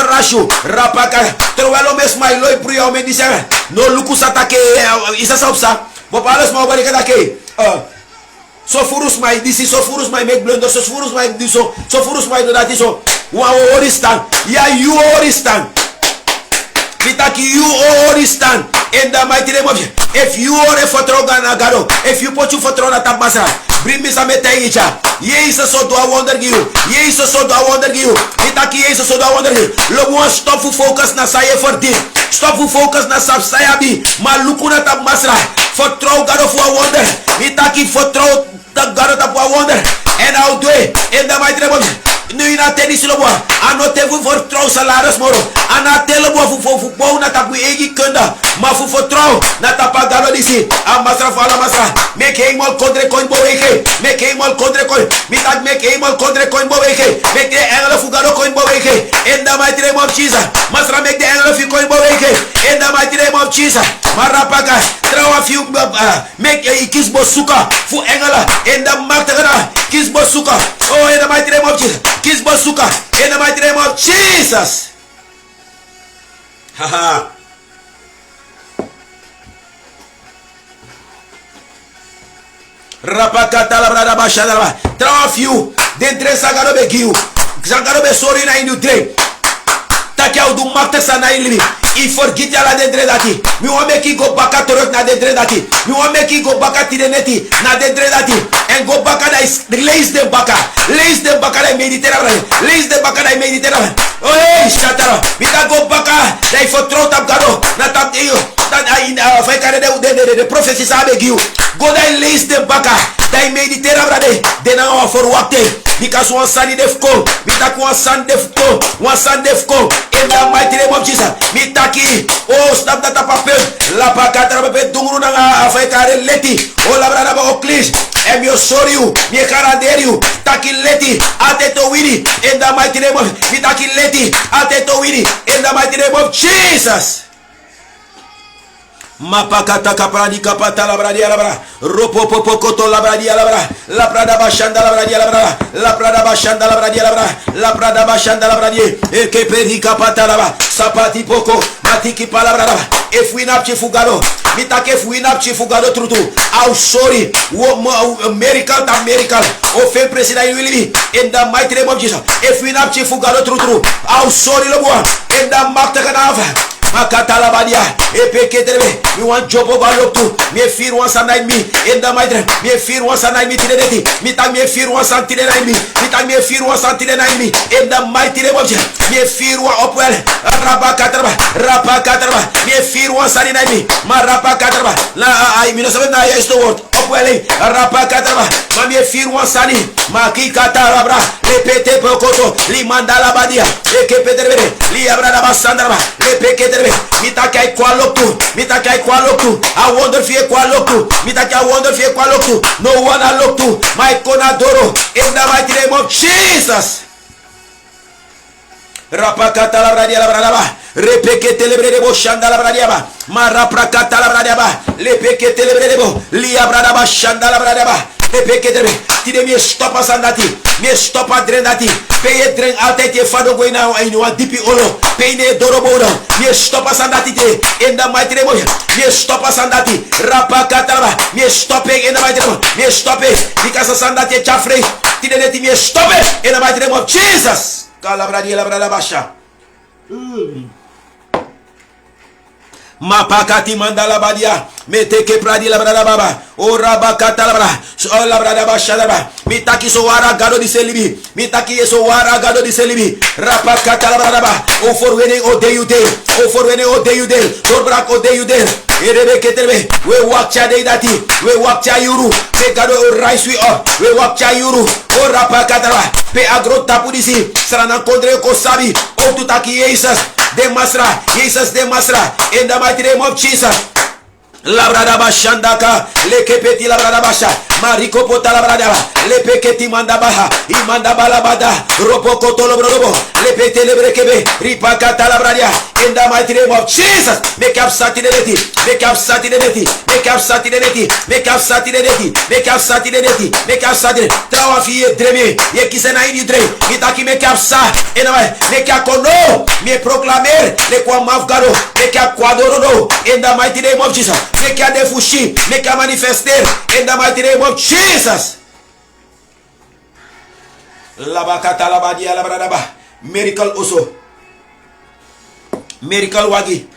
rashu rapaka terwalo mes mai loy priyo me disanga no luku satake isa saupsa bo palos mau balik atake so furus mai disi so furus mai make blunder so furus mai diso so furus mai do dati so wa oristan ya you oristan bitaki you oristan in the mighty name of Jesus. If you are a fotrogana gado, if you put you fotrona tabasa, bring me some metaicha. Yes, so do I wonder you. Yes, so do I wonder you. Itaki yes, so do I wonder you. Lo one stop for focus na saye for din. Stop for focus na sab sayabi. Malukuna tabmasra. Fotro gado for wonder. Itaki fotro the gado tab wonder. And I'll do it in the mighty name of Jesus. No ina tenis lo boa anote for throw salaris moro anate lo boa fu na tapu egi kunda ma fu throw na tapagalo disi amasra fala masra make mal kodre coin bo weke make mal kodre coin mitak make mal kodre coin bo weke make the anglo fu garo coin bo weke in the mighty name of Jesus masra make the anglo fu coin bo weke in the mighty name of Jesus marapaka throw a few make ikis bosuka fu angla in the matagana kis bosuka oh in the mighty name of Jesus Kiss Basuka in the mighty name of Jesus. Haha. Rapakata la brada bashadaba. Throw of you. Then tre sagaro be giu. Sagaro be sorry na inu tre. Takia udu makta sana ilimi. I forget ya la dendre dati. Mi wa make go back to rock na dendre dati. Mi wa make go back to the neti na dendre dati. And go back and lace them back. Lace them back and Mediterranean. Lace them back and Mediterranean. Oh hey, shatara. We can go back. They for throw tap gado. Na tap you. That I in the prophecies I beg you. Go there lace them back. They Mediterranean. They now for what day. Because one sunny def go. We take one sun def go. One sun def go. In the mighty name of Jesus. Me taki. Oh stop that papel. La pakatra pepe dunguru na afekare leti. Oh la brada ba oklish. And you sorry you. Me karader you. Taki leti. Ate to wini. In the mighty name of. Me taki leti. Ate to wini. In the mighty name of Jesus. Mapakata kapradi kapata la bradia la bra ropo popo koto la bradia la bra la prada bashanda la bradia la bra la prada bashanda la bradia la bra la prada bashanda la bradia e ke peri kapata la bra sapati poko matiki palabra la if we not chifugado mitake if we not chifugado trutu au sorry wo miracle ta miracle o fe president will be in the mighty name of Jesus if we not chifugado trutu au sorry lo boa in the makta kanava Makatala badia, epeketrebe. We want job overlook to me fear once a night me in the mighty me fear once a night me today. Me tag me fear once a today night me. Me tag me fear once a today night me in the mighty name of Jesus. Me fear one up well. Rapakatraba. Me fear once a night me. Ma rapakatraba. La I me no sabe na is the word up well. Rapakatraba. Ma me fear once a ni. Ma kikatarabra. Repete pokoto. Li mandala badia. Ekepetrebe. Li abra basandra. Repeke Mitakai kwaloktu, mitakai kwaloktu. I wonder if you kwaloktu. Mitakai wonder if you kwaloktu. No one I look to. My konadoro in the mighty name of Jesus. Rapakata la bradia la bradaba. Repeke telebrebo shanda la bradiaba. Maraprakata la bradiaba. Lepeke telebrebo. Lia bradaba shanda la bradiaba. Tire me stop asandati. Me stop adrenati. Pay dren altijd je fado go now and you want dipi olo. Pay ne dorobo. Me stop asandati te. In the mighty name of me stop asandati. Rapakatalaba. Me stop it in the mighty name. Me stop it. Because asandati chafre. Tire ne me stop it in the mighty name of Jesus. Kalabradi labrada basha. Mapakati mandala badia. Meteke pradi labrada baba. O rabakata labra. So labrada basha labra. Mitaki so wara gado di selibi. Mitaki so wara gado di selibi. Rapakata labrada ba. O for winning o day you day. O for winning o day you day. So brak o day you day. Erebe keterbe. We walk cha day dati. We walk cha yuru. We gado rise we up. We walk cha yuru. O rapakata labra. Pe agro tapu disi. Sarana kondre ko sabi. O tutaki Jesus. Demasra. Jesus demasra. In the mighty name of Jesus. Labrada bashandaka lekepeti labrada basha mariko pota labrada lepeketi mandabaha imanda balabada ropoko tolobrobo lepete lebrekebe ripakata labradia in the mighty name of Jesus. Make up satineti, make up satineti, make up satineti, make up satineti, make up satineti, make up satin trawafi dreme ye kisena ini dre mitaki make up sa enama make up kono me proclamer le kwa mafgaro make up kwadoro in the mighty name of Jesus. Make a defushi, make a manifester in the mighty name of Jesus. Labakata labadia labradaba. Miracle also. Miracle wagi.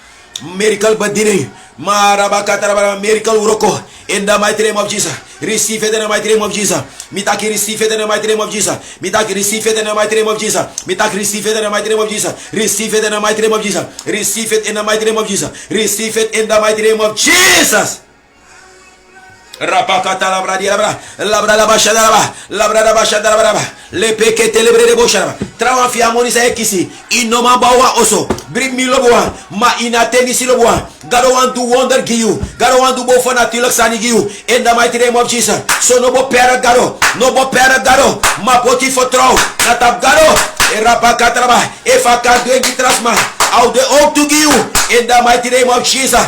Miracle badini. Marabakata labradaba. Miracle uroko. In the mighty name of Jesus. Receive it in the mighty name of Jesus. Mitaki receive it in the mighty name of Jesus. Mitaki receive it in the mighty name of Jesus. Mitaki receive it in the mighty name of Jesus. Receive it in the mighty name of Jesus. Receive it in the mighty name of Jesus. Receive it in the mighty name of Jesus. Rapakata labradi labra labrada bashadaba labrada bashadaba lepeke telebrede boshara trawa fi amonisa ekisi inoma bawa oso bring me loboa ma inateni siloboa God want to wonder giu God want to go for natilak sani giu in the mighty name of Jesus. So no bo pera garo ma poti fotro natab garo rapakata labra efaka de gitrasma out the oak to giu in the mighty name of Jesus.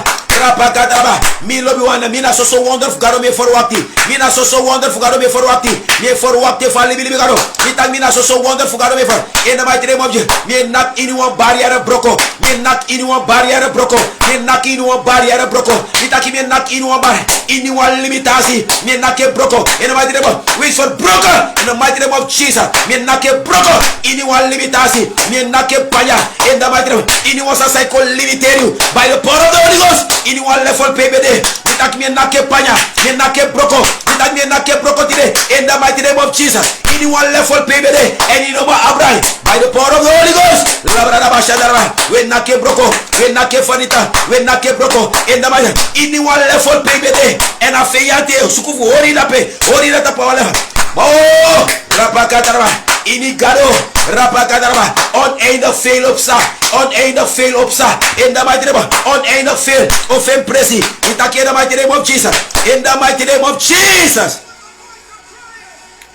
Me love you and mina so wonderful garo me for wakti. Mina so wonderful garo me for wakti. Me for wakti for libi garo. Mita mina so wonderful garo me for. In the mighty name of Jesus. Me knock anyone barrier broko. Me knock anyone barrier broko. Me knock anyone barrier broko. Mita ki me knock anyone bar. Anyone limitasi. Me knock a broko. In the mighty name of which for broker. In the mighty name of Jesus. Me knock a broko. Anyone limitasi. Me knock a paya. In the mighty name. Anyone sa psycho limiter you by the power of the Holy Ghost. Anyone left for PBD, mitak me nake panya, me nake broko, mitak me nake broko today, in the mighty name of Jesus. Anyone left for PBD, any number Abraham, by the power of the Holy Ghost, labrada bashadara, we nake broko, we nake fanita, we nake broko, in the mighty. Anyone left for PBD, and a feyate, sukufu, ori na pawala. Oh, rapakataraba, inigado, rapakataraba, oneindig veel op sa, oneindig veel op sa, in the mighty name, oneindig veel, of impressie, in the mighty name of Jesus, in the mighty name of Jesus.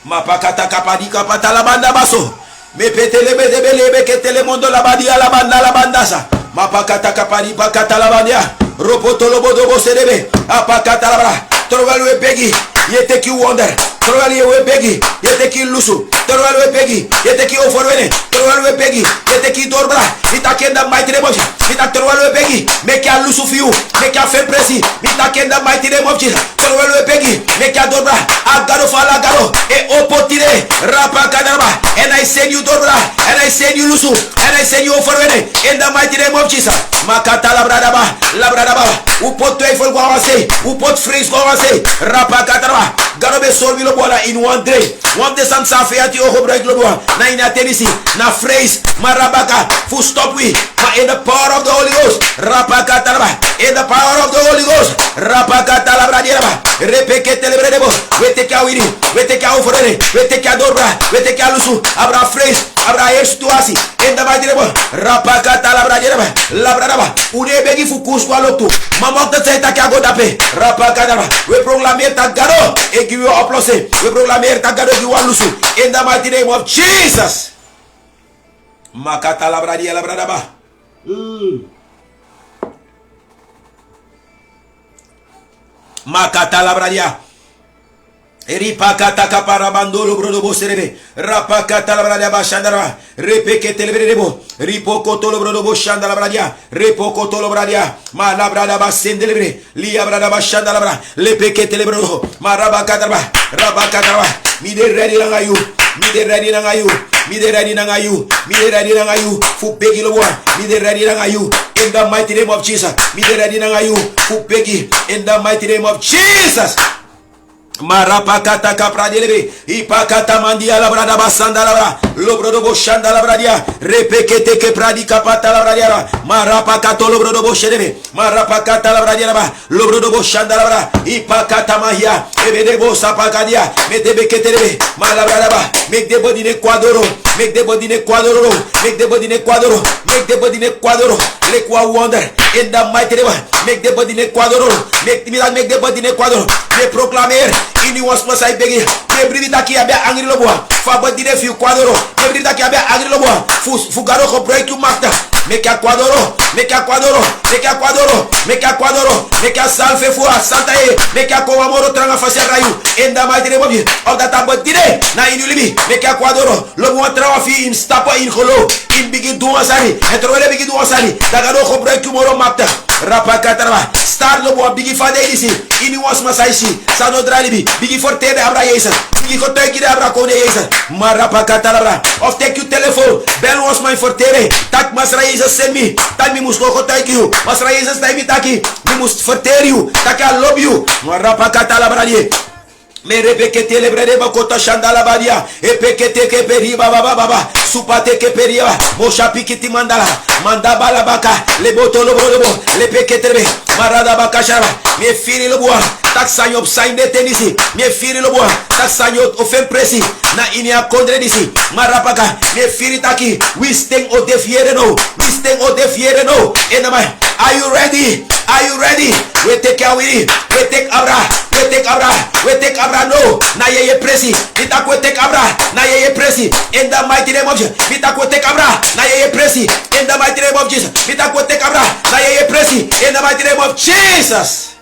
Mapakata kapadika patalabanda baso, me petele bedebele ketele mondo labadia labanda labandasa, mapakata kapadi pakatalabandia, ropotolobodobo serebe, apakata labra, torvalwe begi, ye take you wonder. Torwali we begi, ye teki lusu. Torwali we begi, ye teki oforwene. Torwali we begi, ye teki dorbra. Mita kenda mighty name of Jesus. Mita torwali we begi, make ya lusu for you, make ya fe presi. Mita kenda mighty name of Jesus. Torwali we begi, make ya dorbra. Agado fala gado, e opotire rapa kadarba. And I send you dorbra, and I send you lusu, and I send you oforwene. In the mighty name of Jesus. Makata labradaba, labradaba. Upot twijfel go awase, upot freeze go awase. Rapa kadarba. Gado be solvi lo in one day. One day some safety o break lo na ina tenisi na phrase marabaka full stop we ma in the power of the Holy Ghost rapaka talaba in the power of the Holy Ghost rapaka talabra diraba repeke telebredebo we take awiri we take awforene we take adora we take alusu abra phrase abra estuasi in the mighty name rapaka talabra diraba labradaba une begi fukus kwalotu mamok de teta ka godape rapaka talaba we proclamer ta garo e give you applause. We proclaim tagado giwalusu in the mighty name of Jesus. Makata labradia labradaba. Makata labradia. Ripakata kaparabandolo brodo boserebe. Rapakata la bradia bashandara. Repekete lebrebo. Ripokotolo brodo boshandala bradia. Repokotolo bradia. Ma la brada basendelebre. Lia brada bashandala bra. Lepekete lebrodo. Ma rabakadaba. Rabakadaba. Mi de ready langayu. Mi de ready langayu. Mi de ready nangayu. Mi de ready nangayu. Fu begi lo boa. Mi de ready nangayu. In the mighty name of Jesus. Mi de ready nangayu. Fu begi. In the mighty name of Jesus. Marapakata kapradelebe ipakata mandia la brada basanda la bra lobrodo boshanda la bradia repekete ke pradi kapata la bradia marapakato lobrodo boshedebe marapakata la bradia la lobrodo boshanda la bra ipakata mahia ebede bosa pakadia metebekete malabrada ba make the body ne quadoro make the body ne quadoro make the body ne quadoro make the body ne quadoro le qua wonder in the mighty name make the body ne quadoro make the body ne quadoro me proclamer ini was mas I beg me bridi taki abe angri lo boa fa body ne fiu quadoro me bridi taki abe angri lo boa fu garo ko break you master make a quadoro make a quadoro make a quadoro make a quadoro make a salve fu a santa e make a ko amoro tranga fasia rayu in the mighty name of that body ne na inulimi make a quadoro lo boa trava fi in stapa in kholo in bigi duasari etrole bigi duasari daga do ko break you moro master rapakatarwa star lo boa bigi fade isi ini was masaishi sano dralibi bigi forte de abra yesa bigi ko teki de abra ko de yesa marapakatarwa of take you telephone bell was my fortere tak masra yesa send me tak mi musko ko teki you masra yesa stay mi taki mi mus fortere you tak I love you marapakatarwa me repekete lebrede bakota shandala badia epekete ke peri baba baba supate ke peria mosha pikiti mandala manda bala baka le botolo bobo le pekete be marada baka shara me firi lo boa tak sanyo sign de tenisi me firi lo boa tak sanyo ofen presi na inia kondre disi marapaka me firi taki we steng o defiere no enama are you ready we take away we take abra no na ye presi itakwe take abra na ye presi in the mighty name of Jesus itakwe take abra na ye presi in the mighty name of Jesus itakwe take abra na ye presi in the mighty name of Jesus.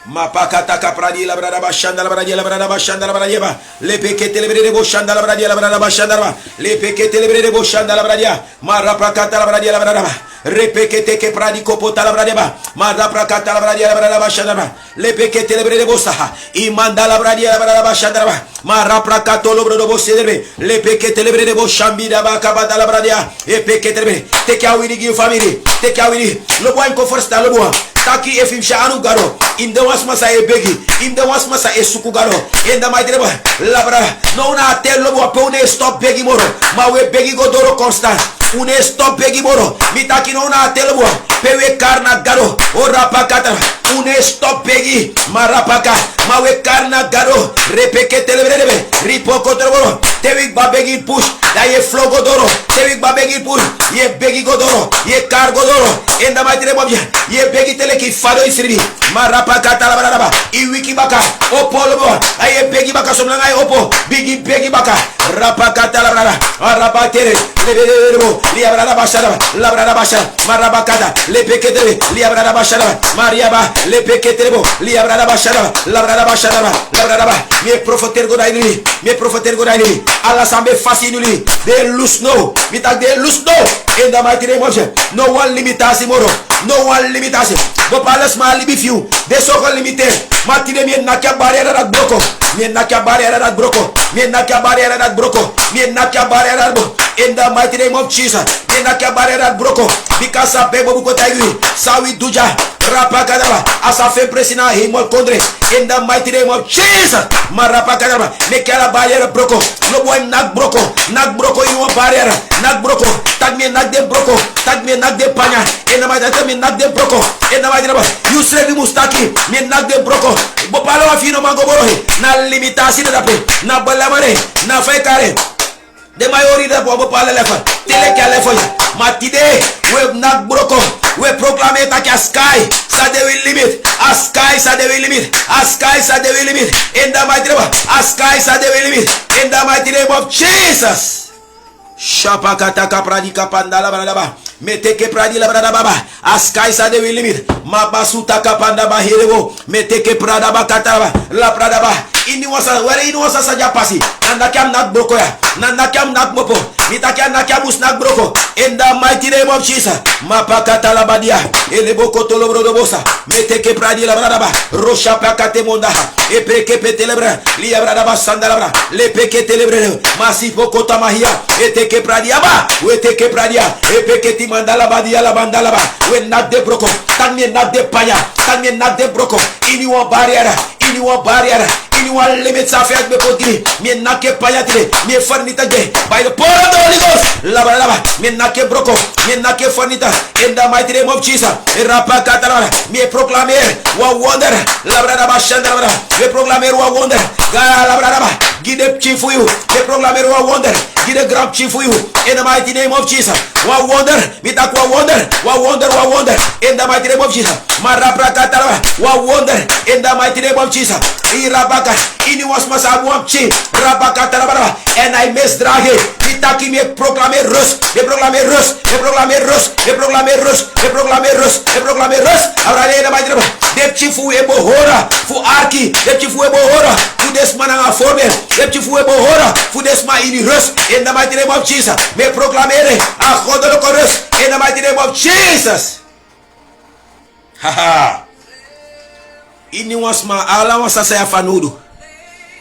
Mapakata kapradi la brada bashanda la brada le pekete le brede boshanda la brada bashanda le pekete le brede boshanda la brada marapakata la brada repekete ke pradi kopota la brada marapakata la brada bashanda le pekete le brede bosaha imanda la brada bashanda marapakato lo brodo bosedebe le pekete le brede boshambi da bakabata la brada e pekete le take away the family take away lo boy ko forsta lo boy taki efim shanu garo in the was masa e begi in the was masa e suku garo in the mighty name labra no na tell lo bo pone stop begi moro ma we begi go doro constant une stop begi moro mi taki no na tell bo pewe karna garo ora pakata une stop begi marapaka ma we karna garo repeke telebrebe ripoko toro tewi ba begi push da ye flow go doro tewi ba begi push ye begi go doro ye kar go doro in the mighty name ye begi tele ki fado isribi marapakata la baraba I wiki baka opo lobo aye begi baka somnanga ay opo bigi begi baka rapakata la baraba arapatere lebo li abrada bashara la baraba bashara marapakata le pekete li abrada bashara mariaba le pekete lebo li abrada bashara la baraba bashara la baraba me profoter go daini ala sambe fasinuli de lose no mitak de lose no in the mighty name of Jesus no one limitasi moro no one limitasi go palace ma libi few de soko limité matine mi nakia barrière rak broko mi nakia barrière rak broko mi nakia barrière rak broko mi nakia barrière rak broko in the mighty name of Jesus mi nakia barrière rak broko because a bebo ko tayi sawi duja rapakadaba asa fe presina himol kondre in the mighty name of Jesus marapakadaba me kala barrière broko no boy nak broko you barrière nak broko tag me nak de broko tag me nak de panya in the mighty name nak de broko in the mighty name you say we mustaki me nak de broko bo palo afino mango borohi na limitasi da pe na balamare na fay kare de mayori da bo palo lefa tele kale fo matide we nak broko we proclaim it like a sky so they will limit a sky so they will limit a sky so they will limit in the mighty name a sky so they will limit in the mighty name of Jesus Shapakata kapradi kapanda la bradaba. Meteke pradi la bradaba. Askai sa de limit. Mabasuta kapanda bahirebo. Meteke pradaba kataba. La bradaba. Ini wasa saja pasi. Nanda kiam nak broko ya. Nanda kiam nak mopo. Nitakia nakiamus nak broko. In the mighty name of Jesus. Mapakata la badia. Eleboko tolo brodobosa. Meteke pradi la bradaba. Rosha pakate monda. Epeke petelebra. Lia bradaba sandalabra. Lepeke telebre. Masipo kota mahia. Eteke pradiaba. Weteke pradia. Epeke timandala badia la bandalaba. We not de broko. Tanye not de paya. Tanye not de broko. Ini wa barrier. Ini wa barrier. Ini wa limits affaire me podri. Me nake paya tire. Me fornita de. By the power of the Holy Ghost. Laba laba. Me nake broko. Me nake fornita. In the mighty name of Jesus. Rapa katalaba. Me proclamer wa wonder. Labra laba shandala. Me proclamer wa wonder. Gala labra laba. Give chief for you. Me proclamer wa wonder. Give the grand chief for you. In the mighty name of Jesus. Wa wonder. Me tak wa wonder. Wa wonder. Wa wonder. In the mighty name of Jesus. Marapra katalaba. Wa wonder. In the mighty name of Jesus. Irabaka. Ini was masabu amchi. Rabaka talaba. And I miss drage. Mitaki me proclamer rus. Me proclamer rus. Me proclamer rus. Me proclamer rus. Me proclamer rus. Me proclamer rus. Abrade in the mighty name. Dep chifu ebo hora. Fu arki. Dep chifu ebo hora. Fu des mananga forme. Dep chifu ebo hora. Fu des ma ini rus. In the mighty name of Jesus. Me proclamer. Achodolo korus. In the mighty name of Jesus. Haha. Ini was ma ala was saya fanudo.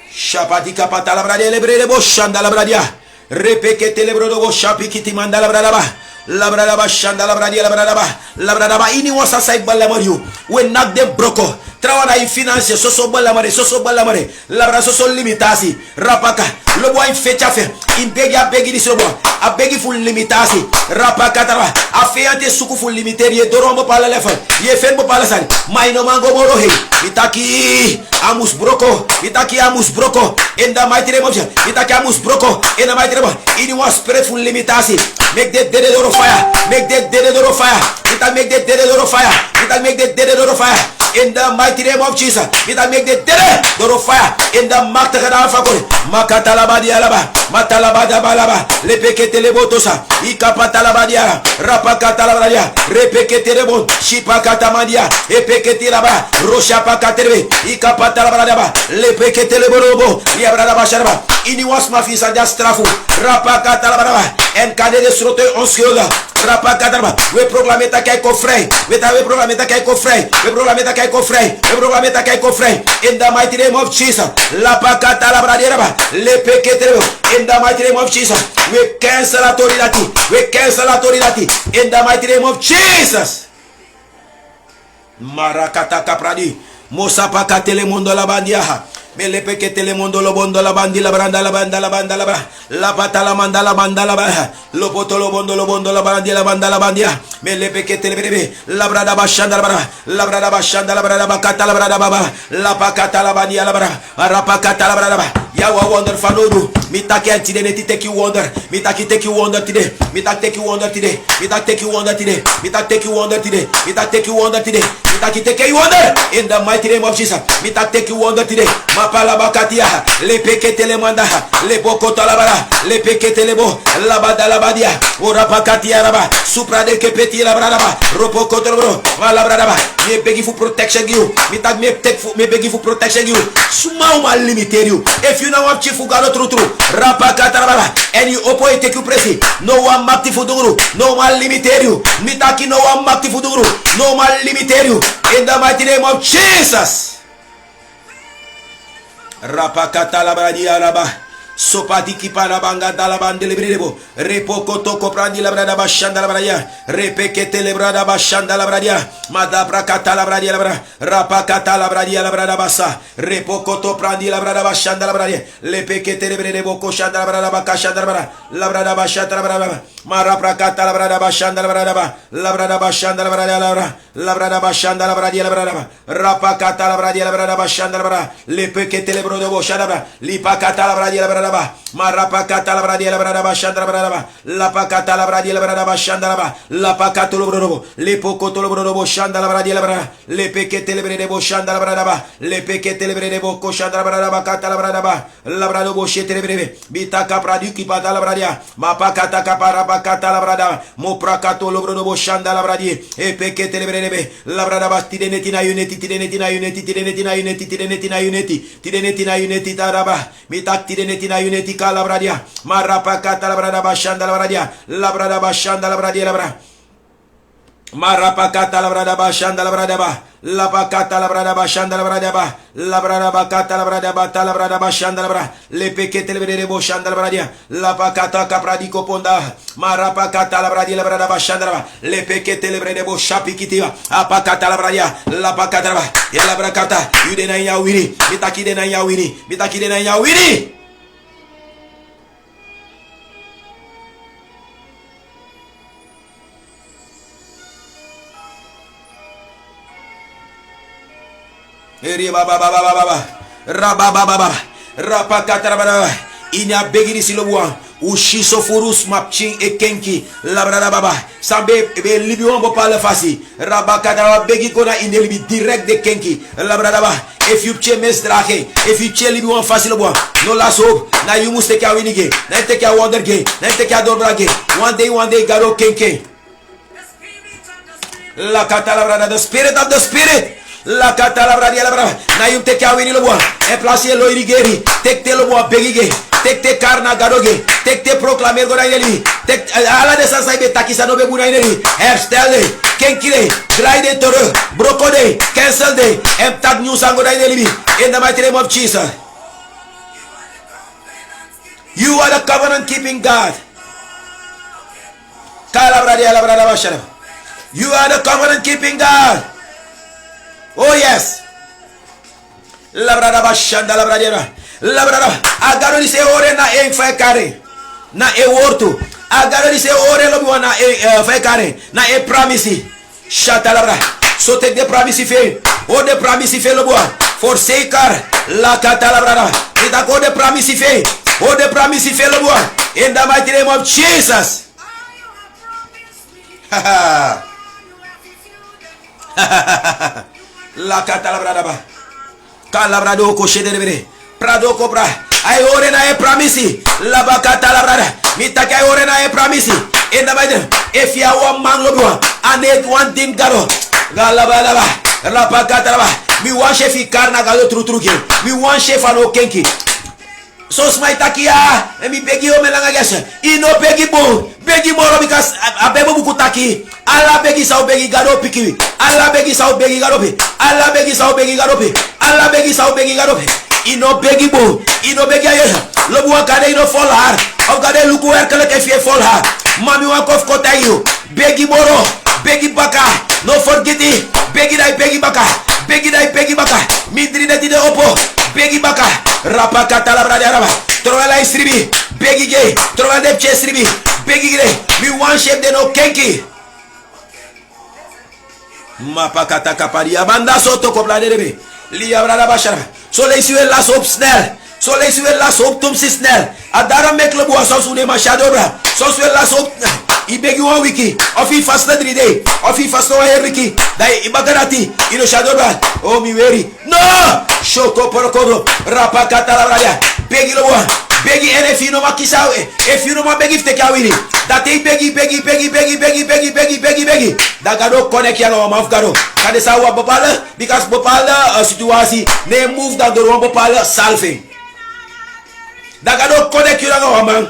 Shapati kapata la bradia lebrede bo shanda la bradia. Repeke telebrodo bo shapi kiti manda la bradaba. La bradaba shanda la bradia la bradaba. La bradaba ini was sai balamariu. We nak de broko. Trawana in finance soso balamare soso balamare. La bra soso limitasi. Rapaka. Lo boy fecha fe. In begi a begi di sobo. A begi full limitasi. Rapaka tara. A feante suku full limiteri e dorombo pala lefa. Ye fembo pala sani. Maino mango morohe. Itaki amus broko. Itaki amus broko. In the mighty name of Jesus. Itaki amus broko. In the mighty name of Jesus. Ini was spirit full limitasi. Make that dead door of fire. Make that dead door of fire. Itaki make that dead door of fire. Itaki make that dead door of fire. In the mighty name of Jesus. Itaki make that dead door of fire. In the maktakada fakori. Makatalabadi alaba. Matalabada balaba. Lepeke telebotosa. Ikapatalabadiara. Rapakatalabadia. Repeke telebon. Shipakatamadia. Epeke tilaba. Roshapakaterbe. Ikapatalabadaba. Lepeke teleborobo. Liabradaba sharaba. Ini was mafisa jastrafu. Rapakatalabadaba. En kade de srote onskiola. Rapakatalaba. We proclame ta kai kofrei. We proclame ta kai kofrei. We proclame ta kai kofrei. We proclame ta kai kofrei. In the mighty name of Jesus. Lapakatalabadiaba. Lepeke telebo. In the mighty name of Jesus. We cancel authority. We cancel authority. In the mighty name of Jesus. Marakata kapradi. Mosapaka telemundo la bandiaha. Melepe que telemundo lo bondo la bandi la branda la banda la banda la bra. La pata la manda la banda la baja. Lo poto lo bondo la bandi la banda la bandia. Melepe que telebrebe. La brada bashanda la bra. La brada bashanda la brada bakata la brada baba. La pakata la bandia la bra. Arapakata la brada ba. Yawa wonder fanodu. Mitaki antideneti take you wonder. Mitaki take you wonder today. Mitaki take you wonder today. Mitaki take you wonder today. Mitaki take you wonder today. Mitaki take you wonder today. Mitaki take you wonder. In the mighty name of Jesus. Mitaki take you wonder today. Mapala bakatia. Le pekete le manda. Le bokota la bara. Le pekete le bo. La bada la badia. Ora pakatia raba. Supra de kepeti la brada. Ropo kotoro. La brada. Me beg you for protection you. Mitaki me beg you for protection you. Suma uma limiter you. If you know what chief ugalo true. Rapakatarabara. And you opo take you presi. No one makti fuduru. No one limiter you. Mitaki no one makti fuduru. No one limiter you. In the mighty name of Jesus. Rapakatalabara diaraba. Sopati kipana banga dalabande librebo. Repoko toko prandi la brada bashanda la bradia. Repekete le brada bashanda la bradia. Madabra kata la bradia la bra. Rapakata la bradia la brada basa. Repoko to prandi la brada bashanda la bradia. Lepekete le brebo koshanda la brada bakashanda la brada. La brada bashanda la brada. Maraprakata la brada bashanda la brada ba. La brada bashanda la brada la bra. La brada bashanda la bradia la brada. Rapakata la bradia la brada bashanda la brada. Lepekete le brodo boshanda la bra. Lipakata la bradia la brada. bradaba. Marapakata la bradia la bradaba shandra bradaba. La pakata la bradia la bradaba shandra. La pakato lo brodobo. Le pocoto lo brodobo shandra la bradia la bradaba. Le pekete le bredebo shandra bradaba. Le pekete le bredebo koshandra bradaba kata la bradaba. La bradobo shete le breve. Bitaka praduki pata la bradia. Mapakata kapara pakata la bradaba. Moprakato lo brodobo shandra la bradia. E pekete le bredebe. La bradaba tidenetina unity tidenetina unity tidenetina unity tidenetina unity tidenetina unity taraba. Mitak tidenetina unity kala bradia. Marapakata la bradaba shanda la bradia. La bradaba shanda la bradia la bra. Marapakata la bradaba shanda la bradaba. La pakata la bradaba shanda la bradaba. La bradaba kata la bradaba ta la bradaba shanda la bra. Le pekete le bredebo shanda la bradia. La pakata kapradiko ponda. Marapakata la bradia la bradaba shanda la bra. Le pekete le bredebo shapikitiva. Apakata la bradia. La pakata la bra. Ya la brakata. Yudena ya wini. Mitaki dena ya wini. Mitaki dena ya wini. Inya begiri silobwa ushiso furus mapching ekenki labrada baba sambe be libion bo pale fasi rabakata begi kona inelibi direct de kenki labrada ba if you che mesdrake if you che libion fasi lobwa no la soap na you must take a winige na take a wonder game na take a dobrage one day garo kenke la kata labrada the spirit of the spirit. La catalabra di alabra na yum te kawini lo boa e placer lo irigeri tek te lo boa begige tek te karna gadoge tek te proclamer go daineli tek ala de sansa be takisa no be bu daineli herstelle kenkile grade toro brokode cancel de em tag news ango daineli in the mighty name of Jesus. You are the covenant keeping God. Calabra di alabra da bashara. You are the covenant keeping God. Oh yes. Labrada bashanda labrada. Labrada. Agaro di se ore na e fa kare. Na e worto. Agaro di se ore lo buona e fa kare. Na e promise. Shata labra. So take the promise fe. O the promise fe lo buona. Forsaker la kata labrada. Ita ko the promise fe. O the promise fe lo buona. In the mighty name of Jesus. La catalabra ba calabrado ko shederere prado cobra ai ore na e pramisi la ba catalabra mita kai ore na e pramisi in the mighty if you are one man lobo and it one thing garo galaba la ba catalabra mi wan chef karna galo truke mi wan chef ano kenki so smai takia e mi begi o melanga gese ino begi bo begi moro because abebo buku taki ala begi sao begi garo piki ala begi sao begi garo pi ala begi sao begi garo pi ala begi sao begi garo pi ino begi bo ino begi ayo lo bu akade ino fall hard o gade luku wer kale ke fie fall hard mami wa kof kota yo begi moro begi baka no forget it begi baka midri de tide opo begi baka rapa katala brada raba trova la istribi begi ge trova de chestribi begi ge mi one shape de no kenki mapakata kapari abanda soto koblade rebe li abrada bashara so le suel la sop snel so le suel la sop tum snel adara mek le boa so sune machado bra so suel la sop ibegi 1 wiki ofi fast 3 day ofi fast 1 wiki dai ibagarati ino shadow bra oh mi weri no shoko porokoro rapa katala braya begi lo boa begi NF no makisawe if you no ma begi te kawini that e begi daga do connect ya no maf gado kade sa wa bopala because bopala situasi ne move da do bopala salve daga do connect ya no man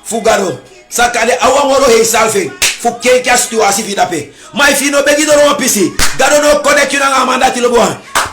fugaro sakade awamoro he salve fu keke situasi vidape my fino begi do no pisi gado no connect ya no mandati lo bo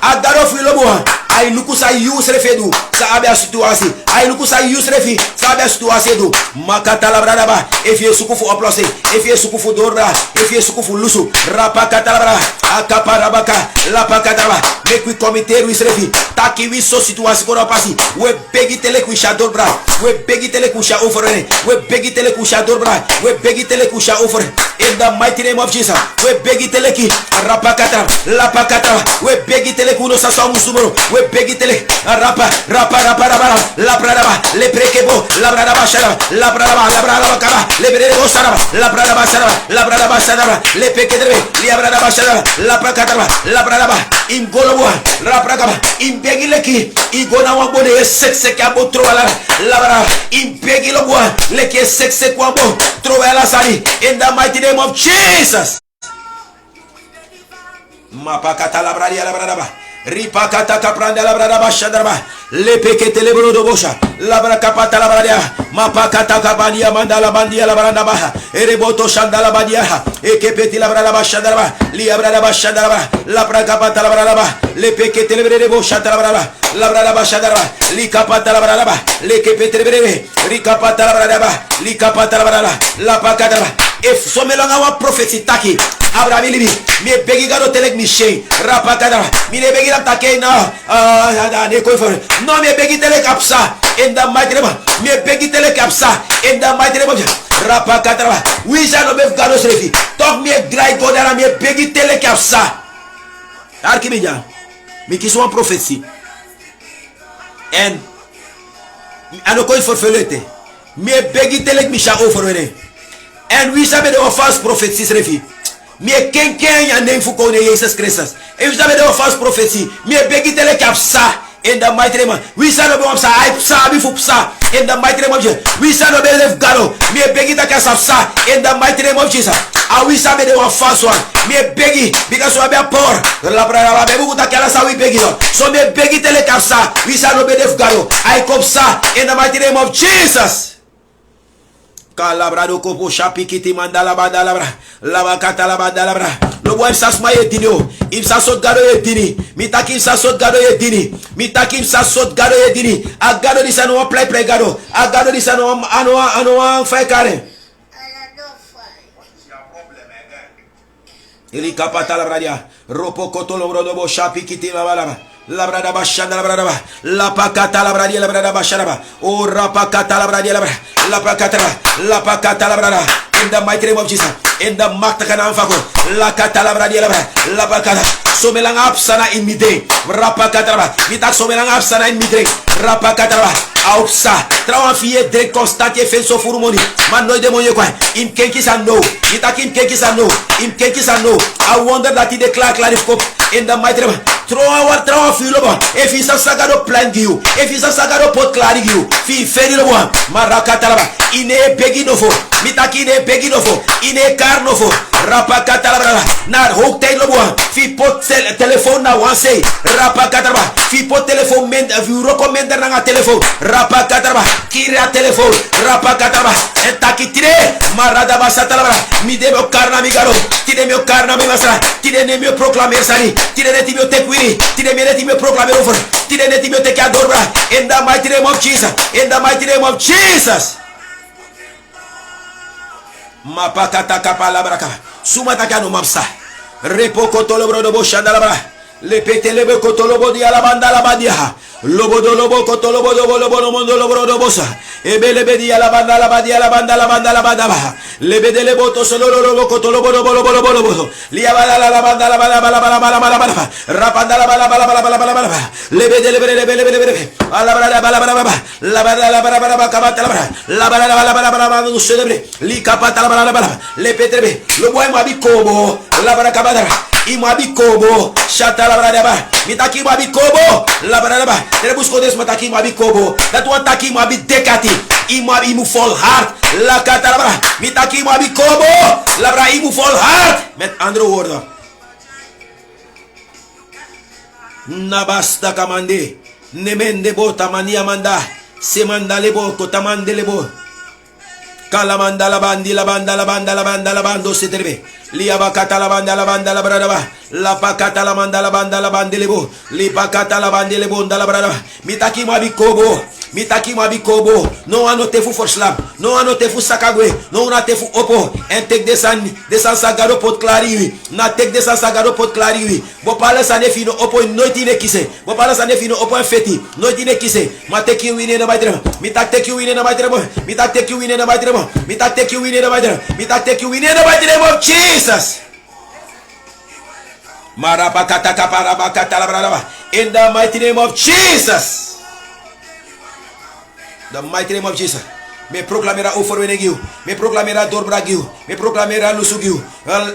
agaro fi lo bo ai luku sa use refedu sa abia situasi ai luku sa use refi sa abia situasi do makata la brada ba efie sukufu oplose efie sukufu dora efie sukufu lusu rapa katalabra akapara baka la pakata ba make we committee with refi taki we so situasi ko pasi we begi tele ku shador bra we begi tele ku sha offer we begi tele ku shador bra we begi tele ku sha offer in the mighty name of Jesus we begi tele ki rapa kata la pakata we begi tele ku no sa so musumoro we begitele rapa la bradaba le prekebo la bradaba sharaba la bradaba kaba le berebo saraba la bradaba saraba le pekedre li bradaba sharaba la prakataba la bradaba ingolobo raprakaba imbegileki igona wabone sexe kabo troala la bradaba imbegilobo leke sexe kwabo troala sari in the mighty name of Jesus. Mapakata la bradia la bradaba ripakata kapranda la bradaba shadaraba le pekete le brodo bosha la brakapata la bradia mapakata kabania mandala bandia la bradaba ereboto shandala badia ekepeti la bradaba shadaraba li bradaba shadaraba la brakapata la bradaba le pekete le brede bosha la bradaba shadaraba li kapata la bradaba le kepete le brede rikapata la bradaba li kapata la bradaba la pakata if so me longa wa prophecy taki Abraham libi me begi gado telek mi shey rapakada mi ne begi lam take na ne ko for no me begi telek apsa in the mighty name me begi telek apsa in the mighty name rapakada we shall no be gado sefi talk me dry god ara me begi telek apsa arkimija mi ki so prophecy and ano ko for felete me begi telek mi sha over wene and we shall be the false prophecies refi me ken ya name for kone Jesus Christ if you have the false prophecy me begi tele kapsa in the mighty name we shall be upsa I psa be fupsa in the mighty name of Jesus we shall be left galo me begi ta kasapsa in the mighty name of Jesus I we shall be the false one me begi because we are poor la brava be buta kala sa we begi so me begi tele kapsa we shall be left galo I kopsa in the mighty name of Jesus. Calabrado copo chapikiti mandala badalabra lava catalabadalabra lo boy sasma yedinio im sasot gado yedini mitaki sasot gado yedini mitaki sasot gado yedini agado disano play gado agado disano ano fai kare ili kapata la bradia ropo kotolo brodo bo chapikiti balaba la brada bashanda la brada la pakata la bradia la brada bashara o rapakata la bradia la pakata la brada in the mighty name of Jesus in the maktakana fako la kata la bradia la pakata somelang apsana in mide rapakata la mitak somelang apsana in mide rapakata la aupsa trawa fie de constate fenso furumoni man no demonye kwa im kenkisa no itakim kenkisa no im kenkisa no I wonder that he declare clarify in the mighty name throw filo ba if is a sagado plan you if is a sagado pot clari you fi feri lo wa marakata la ine beginofo mitaki ne beginofo ine karnofo rapakata la na hotel lo wa fi pot telephone na one say rapakata la fi pot telephone men if you recommend na telephone rapakata la kira telephone rapakata la etaki tire marada basata la mi debo karna mi garo tire mi karna mi masra tire ne mi proclamer sari tire ne ti mi tire me proclamer over tire ne ti mi te adora in the mighty name of Jesus in the mighty name of Jesus mapakata kapala baraka sumata kanu mapsa repoko tolo brodo bo shandala bara le petele be kotolo bodi ala banda la badia lobo do lobo kotolo bodo lobo no mondo lobo do bosa ebele bedi ala banda la badia la banda la banda la banda ba le bedele boto solo lobo kotolo bodo bodo li ala la banda la bala rapanda la bala le bedele ala bala la kabata la bala no celebre li kapata la bala le petrebe lo boy mabikobo la bala kabata imabikobo shata la bala mitaki mabikobo la bala terebusco des mataki mabikobo that one taki mabi dekati imu fall hard la katarabra mitaki mabikobo la bra imu fall hard met andere woorden nabasta kamande nemende bota mania manda semanda lebo kotamande lebo kalamanda la bando se terbe liaba kata la banda la bradaba la pakata la banda la bandelebo li pakata la bandelebo ndala bradaba mitaki mabikobo no anotefu for slam no anotefu sakagwe no anotefu opo and take desan sagado pot clari na take desan sagado pot clari bo pala sane fino opo noiti ne kise bo pala sane fino opo feti noiti ne kise ma take you in na baitra mitak take you in na baitra mitak take you in na baitra mitak take you in na baitra mitak take you in na baitra of Jesus. Marabakata kaparabakata la bradaba In the mighty name of Jesus. The mighty name of Jesus. Me proclamera overwinning. Me proclamera doorbraak. Me proclamera lusug.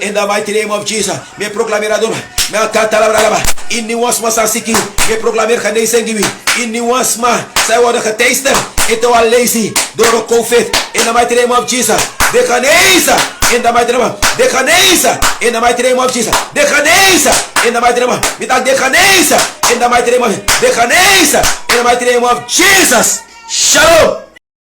In the mighty name of Jesus. Me proclamera door. Me katalabra. In nieuwsma sasiki. Me proclamer genezing. In nieuwsma. Zij worden geteisterd. Het al lazy. Door de COVID. In the mighty name of Jesus. De genezen. In the mighty name of. De genezen. In the mighty name of Jesus. De genezen. In the mighty name of. Met de genezen. In the mighty name of. De genezen. In the mighty name of Jesus. Shalom.